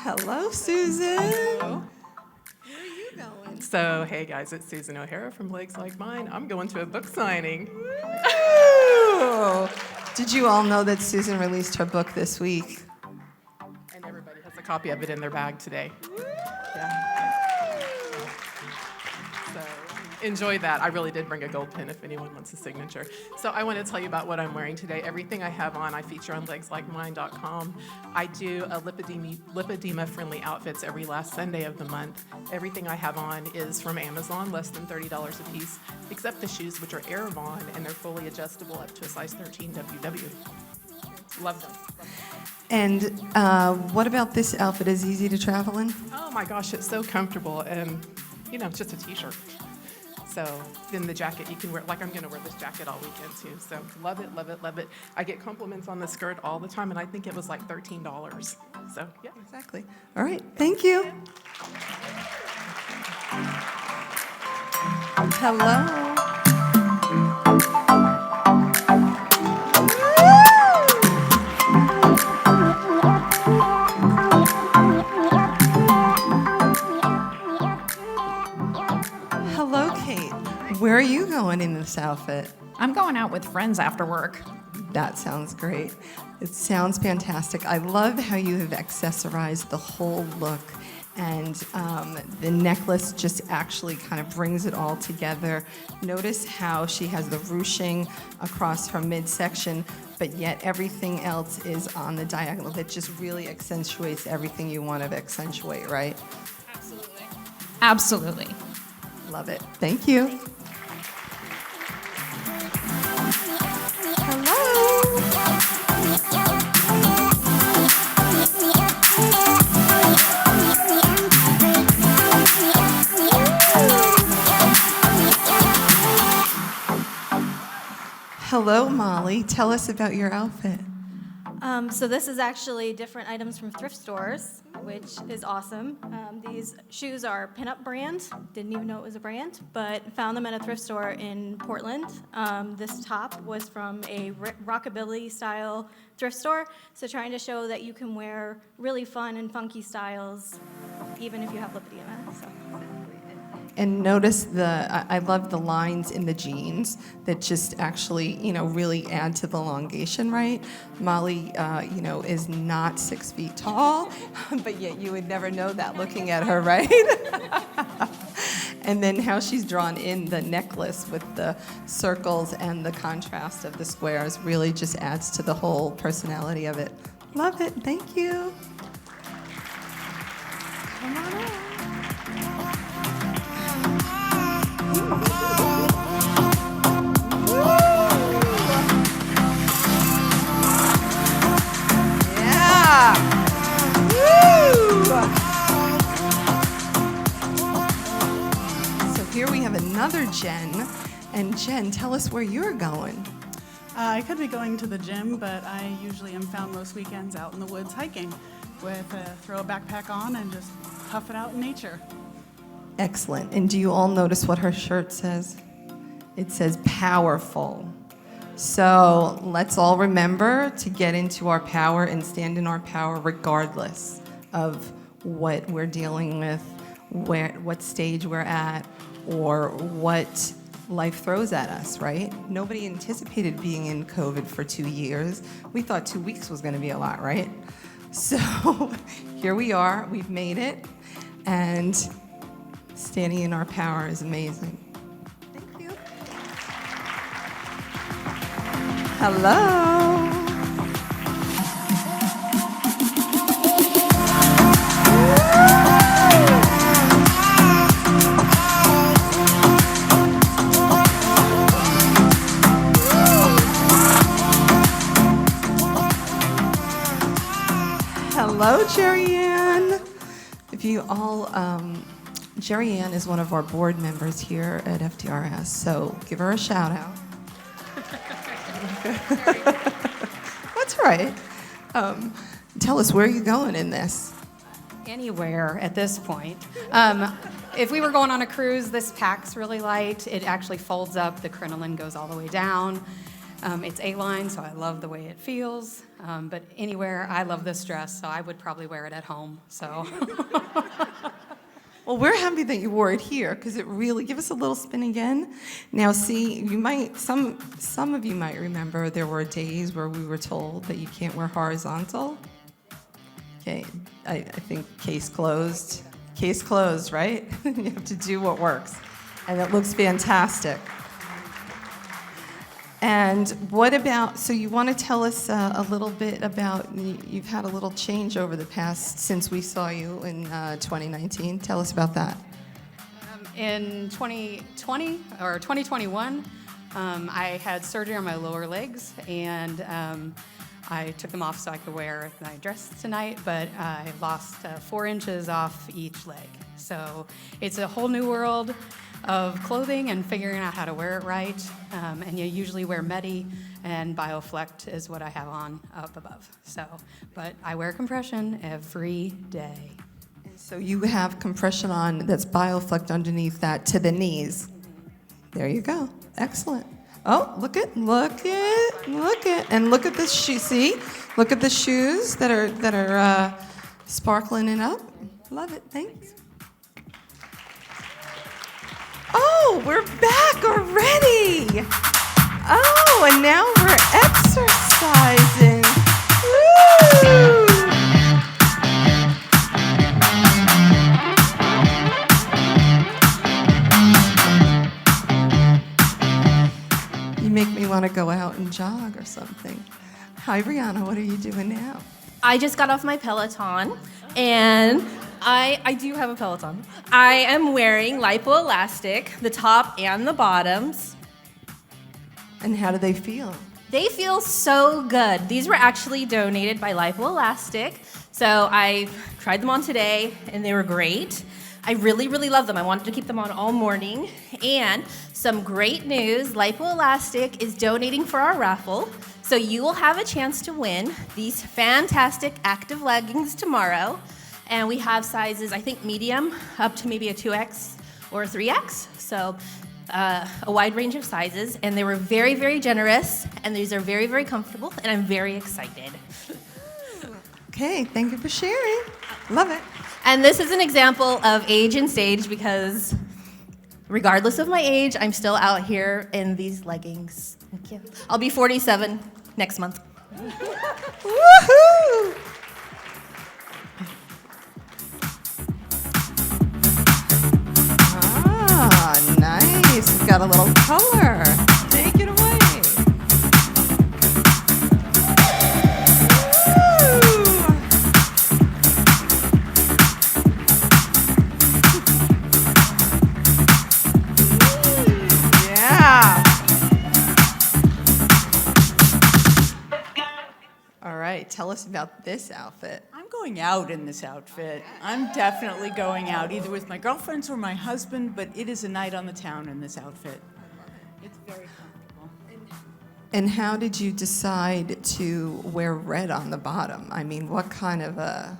Hello, Susan. Hello. Where are you going? So, hey guys, it's Susan O'Hara from Legs Like Mine. I'm going to a book signing. Ooh. Did you all know that Susan released her book this week? And everybody has a copy of it in their bag today. Yeah. So, enjoy that. I really did bring a gold pin if anyone wants a signature. So I want to tell you about what I'm wearing today. Everything I have on, I feature on legslikemine.com. I do a lipedema-friendly outfits every last Sunday of the month. Everything I have on is from Amazon, less than $30 a piece, except the shoes, which are Aravon, and they're fully adjustable up to a size 13 WW. Love them. And what about this outfit? Is easy to travel in? Oh my gosh, it's so comfortable, and it's just a t-shirt. So then the jacket you can wear, like I'm going to wear this jacket all weekend too. So love it, love it, love it. I get compliments on the skirt all the time, and I think it was like $13. So yeah. Exactly. All right, thank you. Hello. this outfit? I'm going out with friends after work. That sounds great. It sounds fantastic. I love how you have accessorized the whole look, and the necklace just actually kind of brings it all together. Notice how she has the ruching across her midsection, but yet everything else is on the diagonal. That just really accentuates everything you want to accentuate, right? Absolutely. Absolutely. Love it. Thank you. Hello, Molly. Tell us about your outfit. So this is actually different items from thrift stores, which is awesome. These shoes are pinup brand. Didn't even know it was a brand, but found them at a thrift store in Portland. This top was from a rockabilly style thrift store. So trying to show that you can wear really fun and funky styles, even if you have lipedema. So. And notice I love the lines in the jeans that just actually, really add to the elongation, right? Molly, is not 6 feet tall, but yet you would never know that looking at her, right? And then how she's drawn in the necklace with the circles and the contrast of the squares really just adds to the whole personality of it. Love it. Thank you. Come on in. So here we have another Jen. And Jen, tell us where you're going. I could be going to the gym, but I usually am found most weekends out in the woods hiking throw a backpack on and just huff it out in nature. Excellent. And do you all notice what her shirt says? It says powerful. So let's all remember to get into our power and stand in our power regardless of what we're dealing with, what stage we're at, or what life throws at us, right? Nobody anticipated being in COVID for 2 years. We thought 2 weeks was going to be a lot, right? So here we are. We've made it. And standing in our power is amazing. Thank you. Hello. Hello, Jerry Ann. If you all, Jerry Ann is one of our board members here at FDRS, so give her a shout out. That's right. Tell us, where are you going in this? Anywhere at this point. If we were going on a cruise, this pack's really light. It actually folds up. The crinoline goes all the way down. It's A-line, so I love the way it feels. But anywhere, I love this dress, so I would probably wear it at home. So. Well, we're happy that you wore it here because it really, give us a little spin again. Now, see, you might, some of you might remember there were days where we were told that you can't wear horizontal. Okay, I think case closed. Case closed, right? You have to do what works. And it looks fantastic. And what about, so you want to tell us a little bit about, you've had a little change over the past, since we saw you in 2019. Tell us about that. In 2020 or 2021, I had surgery on my lower legs, and I took them off so I could wear my dress tonight, but I lost 4 inches off each leg. So it's a whole new world of clothing and figuring out how to wear it right. And you usually wear Medi, and BioFlect is what I have on up above. So, but I wear compression every day. So you have compression on that's BioFlect underneath that to the knees. There you go. Excellent. Oh, look at, and look at this shoe. See, look at the shoes that are sparkling it up. Love it. Thanks. Oh, we're back already. Oh, and now we're exercising. Woo! You make me want to go out and jog or something. Hi, Brianna, what are you doing now? I just got off my Peloton, and I do have a Peloton. I am wearing lipoelastic, the top and the bottoms. And how do they feel? They feel so good. These were actually donated by Lipoelastic, so I tried them on today, and they were great. I really, really love them. I wanted to keep them on all morning. And some great news, Lipoelastic is donating for our raffle, so you will have a chance to win these fantastic active leggings tomorrow. And we have sizes, I think, medium up to maybe a 2X or a 3X. So a wide range of sizes, and they were very, very generous, and these are very, very comfortable, and I'm very excited. Okay, thank you for sharing. Love it. And this is an example of age and stage, because regardless of my age, I'm still out here in these leggings. Thank you. I'll be 47 next month. Woohoo! Ah, nice. We've got a little color. Take it away. Yeah. All right, tell us about this outfit. I'm going out in this outfit. I'm definitely going out, either with my girlfriends or my husband, but it is a night on the town in this outfit. It's very comfortable. And how did you decide to wear red on the bottom? I mean, what kind of a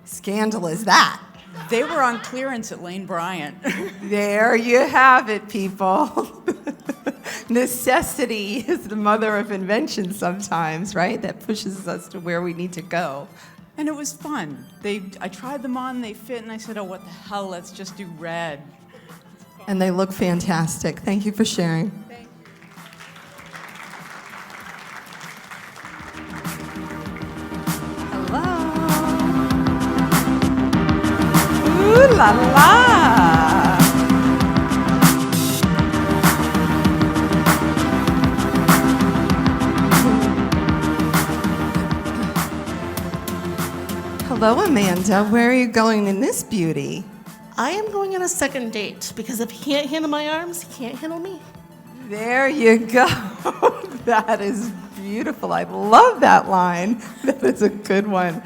scandal is that? They were on clearance at Lane Bryant. There you have it, people. Necessity is the mother of invention sometimes, right? That pushes us to where we need to go. And it was fun. I tried them on, they fit, and I said, oh, what the hell, let's just do red. And they look fantastic. Thank you for sharing. Thank you. Hello. Ooh la la. Hello, Amanda. Where are you going in this beauty? I am going on a second date because if he can't handle my arms, he can't handle me. There you go. That is beautiful. I love that line. That is a good one.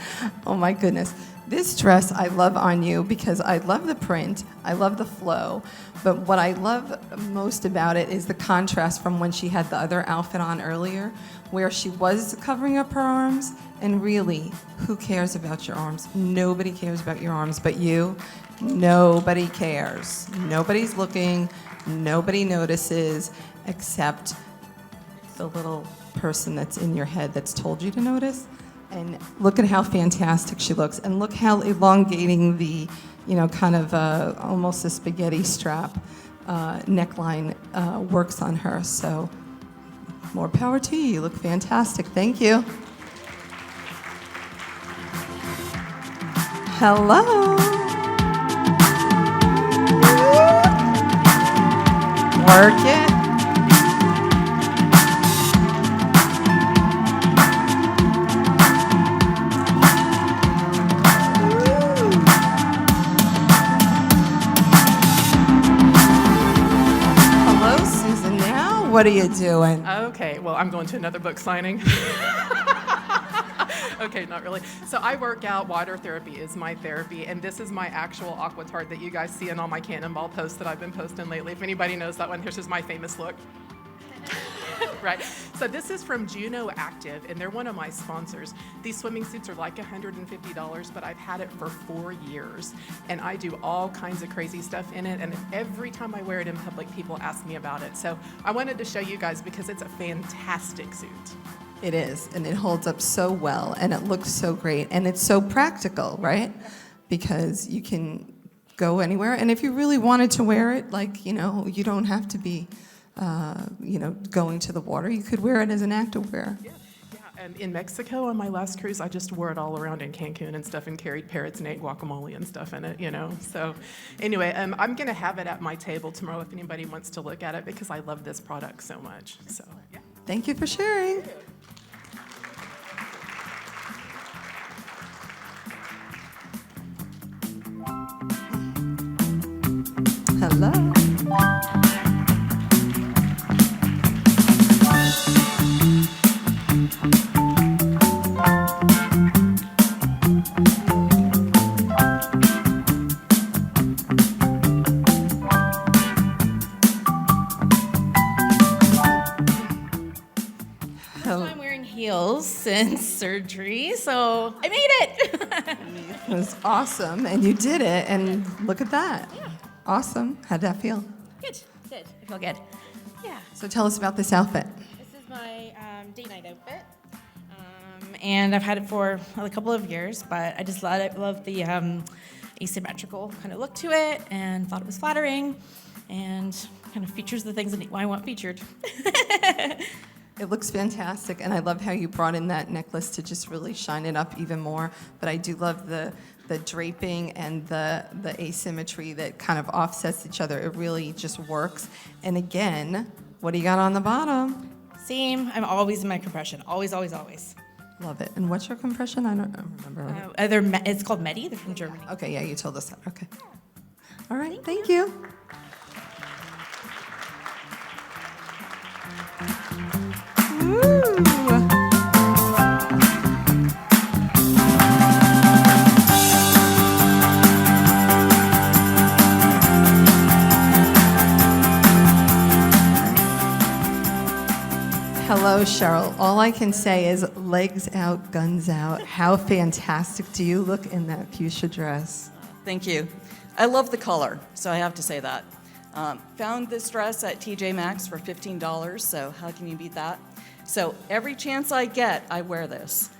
Oh my goodness. This dress I love on you because I love the print, I love the flow, but what I love most about it is the contrast from when she had the other outfit on earlier, where she was covering up her arms, and really, who cares about your arms? Nobody cares about your arms but you. Nobody cares. Nobody's looking, nobody notices, except the little person that's in your head that's told you to notice. And look at how fantastic she looks. And look how elongating the, kind of almost a spaghetti strap neckline works on her. So more power to you. You look fantastic. Thank you. Hello. Work it. What are you doing? Okay, well, I'm going to another book signing. Okay, not really. So I work out. Water therapy is my therapy, and this is my actual aqua tart that you guys see in all my cannonball posts that I've been posting lately. If anybody knows that one, here's just my famous look. Right. So this is from Juno Active, and they're one of my sponsors. These swimming suits are like $150, but I've had it for 4 years, and I do all kinds of crazy stuff in it, and every time I wear it in public, people ask me about it. So I wanted to show you guys because it's a fantastic suit. It is, and it holds up so well, and it looks so great, and it's so practical, right? Because you can go anywhere. And if you really wanted to wear it, like, you don't have to be, going to the water. You could wear it as an activewear. In Mexico on my last cruise, I just wore it all around in Cancun and stuff and carried parrots and ate guacamole and stuff in it, So anyway, I'm going to have it at my table tomorrow if anybody wants to look at it because I love this product so much. So, yeah. Thank you for sharing. Hello. I'm wearing heels since surgery, so I made it. It was awesome, and you did it, and look at that. Yeah. Awesome. How'd that feel? Good. I feel good. Yeah. So tell us about this outfit. This is my date night outfit, and I've had it for a couple of years, but I just love the asymmetrical kind of look to it, and thought it was flattering, and kind of features the things that I want featured. It looks fantastic, and I love how you brought in that necklace to just really shine it up even more. But I do love the draping and the asymmetry that kind of offsets each other. It really just works. And again, what do you got on the bottom? Same. I'm always in my compression. Always, always, always. Love it. And what's your compression? I don't remember. It's called Medi. They're from Germany. Okay, yeah, you told us that. Okay. All right, thank you. Hello, Cheryl. All I can say is legs out, guns out. How fantastic do you look in that fuchsia dress? Thank you. I love the color, so I have to say that. Found this dress at TJ Maxx for $15, so how can you beat that? So every chance I get, I wear this.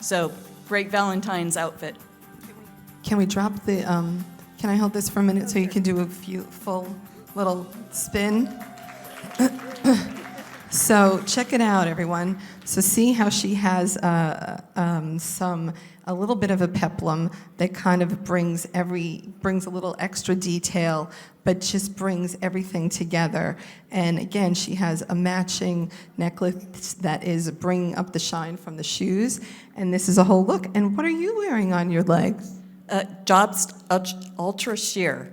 So great Valentine's outfit. Can we drop the, can I hold this for a minute so you can do a full little spin? So check it out, everyone. So see how she has a little bit of a peplum that kind of brings a little extra detail, but just brings everything together. And again, she has a matching necklace that is bringing up the shine from the shoes. And this is a whole look. And what are you wearing on your legs? Jobs Ultra Sheer.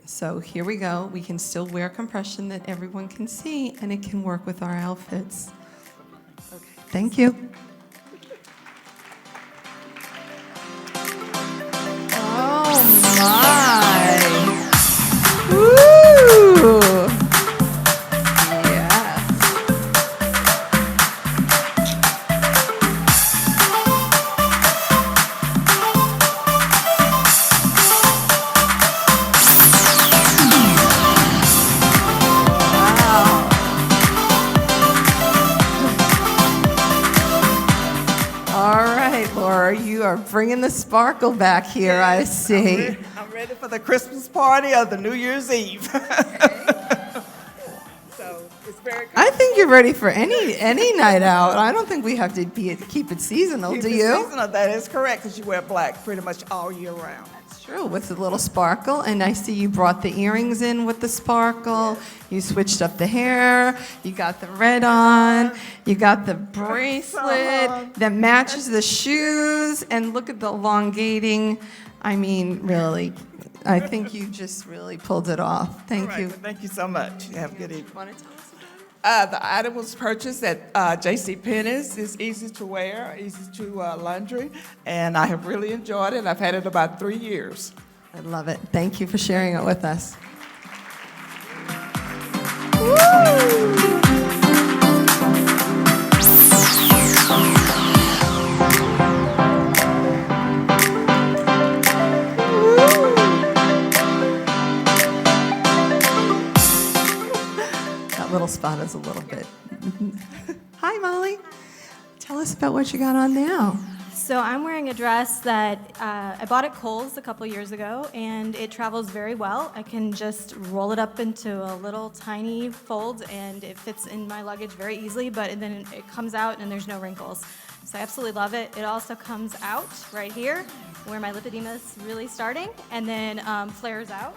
So here we go. We can still wear compression that everyone can see, and it can work with our outfits. Okay. Thank you. Oh my! Woo! Yes. All right, Laura, you are bringing the sparkle back here, I see. I'm ready for the Christmas party or the New Year's Eve. So it's very I think you're ready for any night out. I don't think we have to keep it seasonal, do you? Seasonal, that is correct, because you wear black pretty much all year round. That's true, with a little sparkle. And I see you brought the earrings in with the sparkle. You switched up the hair. You got the red on. You got the bracelet that matches the shoes. And look at the elongating. I mean, really, I think you just really pulled it off. Thank you. Well, thank you so much. You have a good evening. Want to tell us? The item was purchased at JCPenney's. It's easy to wear, easy to laundry, and I have really enjoyed it. I've had it about 3 years. I love it. Thank you for sharing it with us. That little spot is a little bit. Hi, Molly. Tell us about what you got on now. So I'm wearing a dress that I bought at Kohl's a couple years ago, and it travels very well. I can just roll it up into a little tiny fold, and it fits in my luggage very easily, but then it comes out and there's no wrinkles. So I absolutely love it. It also comes out right here, where my lipedema is really starting, and then flares out.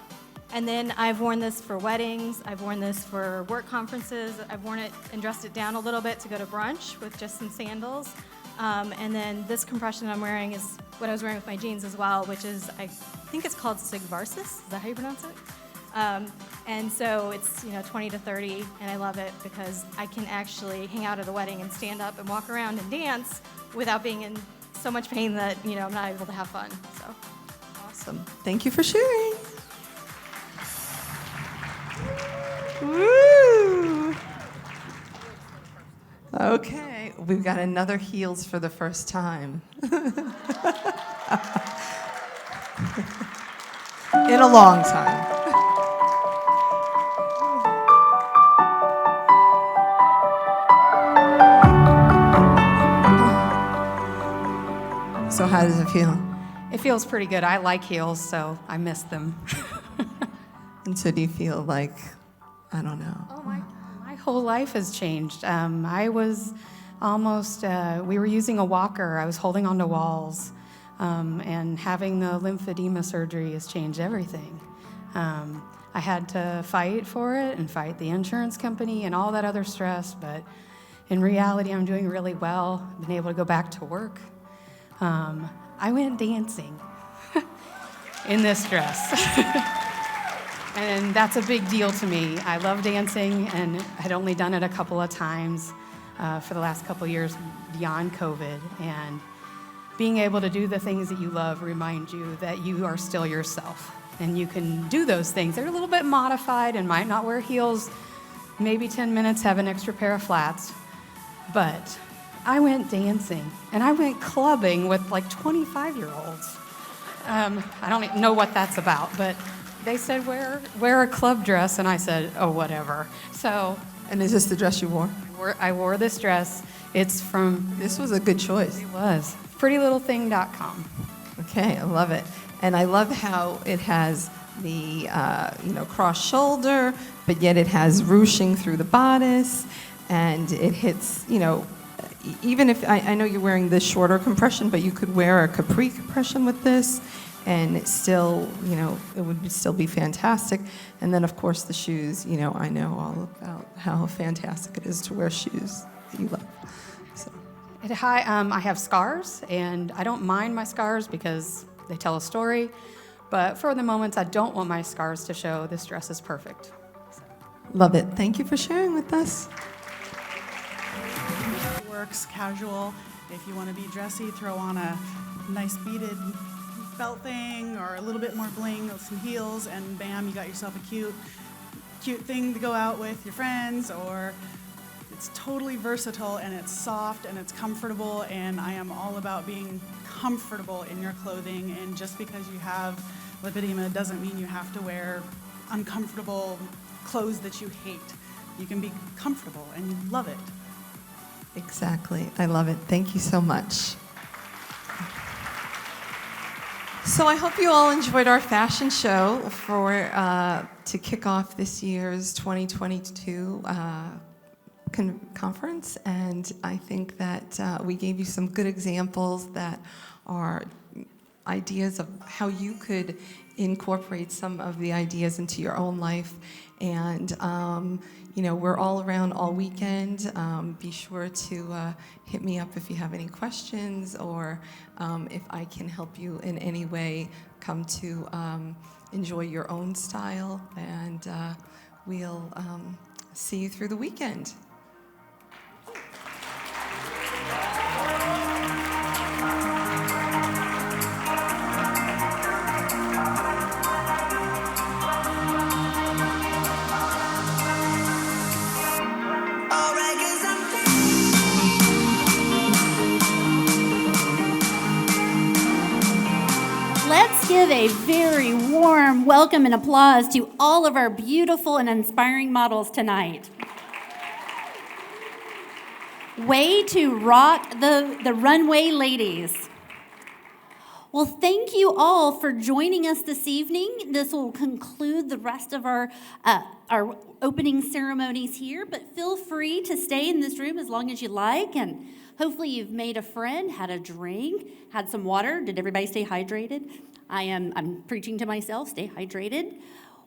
And then I've worn this for weddings, I've worn this for work conferences, I've worn it and dressed it down a little bit to go to brunch with just some sandals. And then this compression I'm wearing is what I was wearing with my jeans as well, which is, I think it's called Sigvarsis. Is that how you pronounce it? And so it's 20 to 30, and I love it because I can actually hang out at a wedding and stand up and walk around and dance without being in so much pain that I'm not able to have fun. So Awesome. Thank you for sharing. Woo! Okay, we've got another heels for the first time. In a long time. So how does it feel? It feels pretty good. I like heels, so I miss them. And so do you feel like, I don't know. Oh, my whole life has changed. I was almost, we were using a walker. I was holding onto walls. And having the lymphedema surgery has changed everything. I had to fight for it and fight the insurance company and all that other stress, but in reality, I'm doing really well. I've been able to go back to work. I went dancing in this dress. And that's a big deal to me. I love dancing, and I'd only done it a couple of times for the last couple of years beyond COVID. And being able to do the things that you love reminds you that you are still yourself. And you can do those things. They're a little bit modified and might not wear heels, maybe 10 minutes, have an extra pair of flats. But I went dancing, and I went clubbing with like 25-year-olds. I don't even know what that's about, but they said, wear a club dress, and I said, oh, whatever. So. And is this the dress you wore? I wore this dress. It's from. This was a good choice. It was. PrettyLittleThing.com. Okay, I love it. And I love how it has the, cross shoulder, but yet it has ruching through the bodice, and it hits, even if, I know you're wearing this shorter compression, but you could wear a capri compression with this, and it still, it would still be fantastic. And then, of course, the shoes, I know all about how fantastic it is to wear shoes that you love. So. I have scars, and I don't mind my scars because they tell a story. But for the moments I don't want my scars to show, this dress is perfect. So. Love it. Thank you for sharing with us. Works casual. If you want to be dressy, throw on a nice beaded belt thing or a little bit more bling with some heels, and bam, you got yourself a cute thing to go out with your friends. Or it's totally versatile, and it's soft and it's comfortable, and I am all about being comfortable in your clothing. And just because you have lipedema doesn't mean you have to wear uncomfortable clothes that you hate. You can be comfortable and you love it. Exactly. I love it. Thank you so much. So I hope you all enjoyed our fashion show to kick off this year's 2022 conference, and I think that we gave you some good examples that are ideas of how you could incorporate some of the ideas into your own life. And we're all around all weekend. Be sure to hit me up if you have any questions, or if I can help you in any way. Come to enjoy your own style, and we'll see you through the weekend. Let's give a very warm welcome and applause to all of our beautiful and inspiring models tonight. Way to rock the runway, ladies. Well, thank you all for joining us this evening. This will conclude the rest of our opening ceremonies here, but feel free to stay in this room as long as you like, and hopefully you've made a friend, had a drink, had some water. Did everybody stay hydrated? I'm preaching to myself, stay hydrated.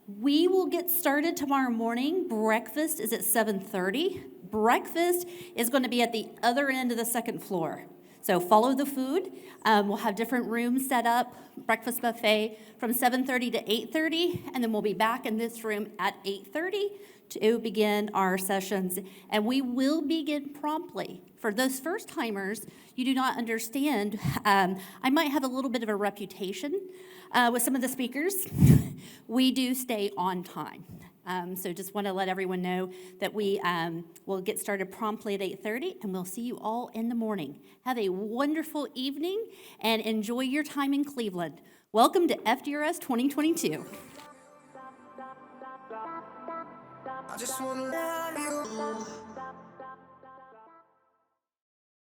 We will get started tomorrow morning. Breakfast is at 7:30. Breakfast is going to be at the other end of the second floor. So follow the food. We'll have different rooms set up, breakfast buffet from 7:30 to 8:30, and then we'll be back in this room at 8:30 to begin our sessions. And we will begin promptly. For those first timers, you do not understand. I might have a little bit of a reputation with some of the speakers. We do stay on time. So just want to let everyone know that we will get started promptly at 8:30, and we'll see you all in the morning. Have a wonderful evening, and enjoy your time in Cleveland. Welcome to FDRS 2022. I just wanna love you.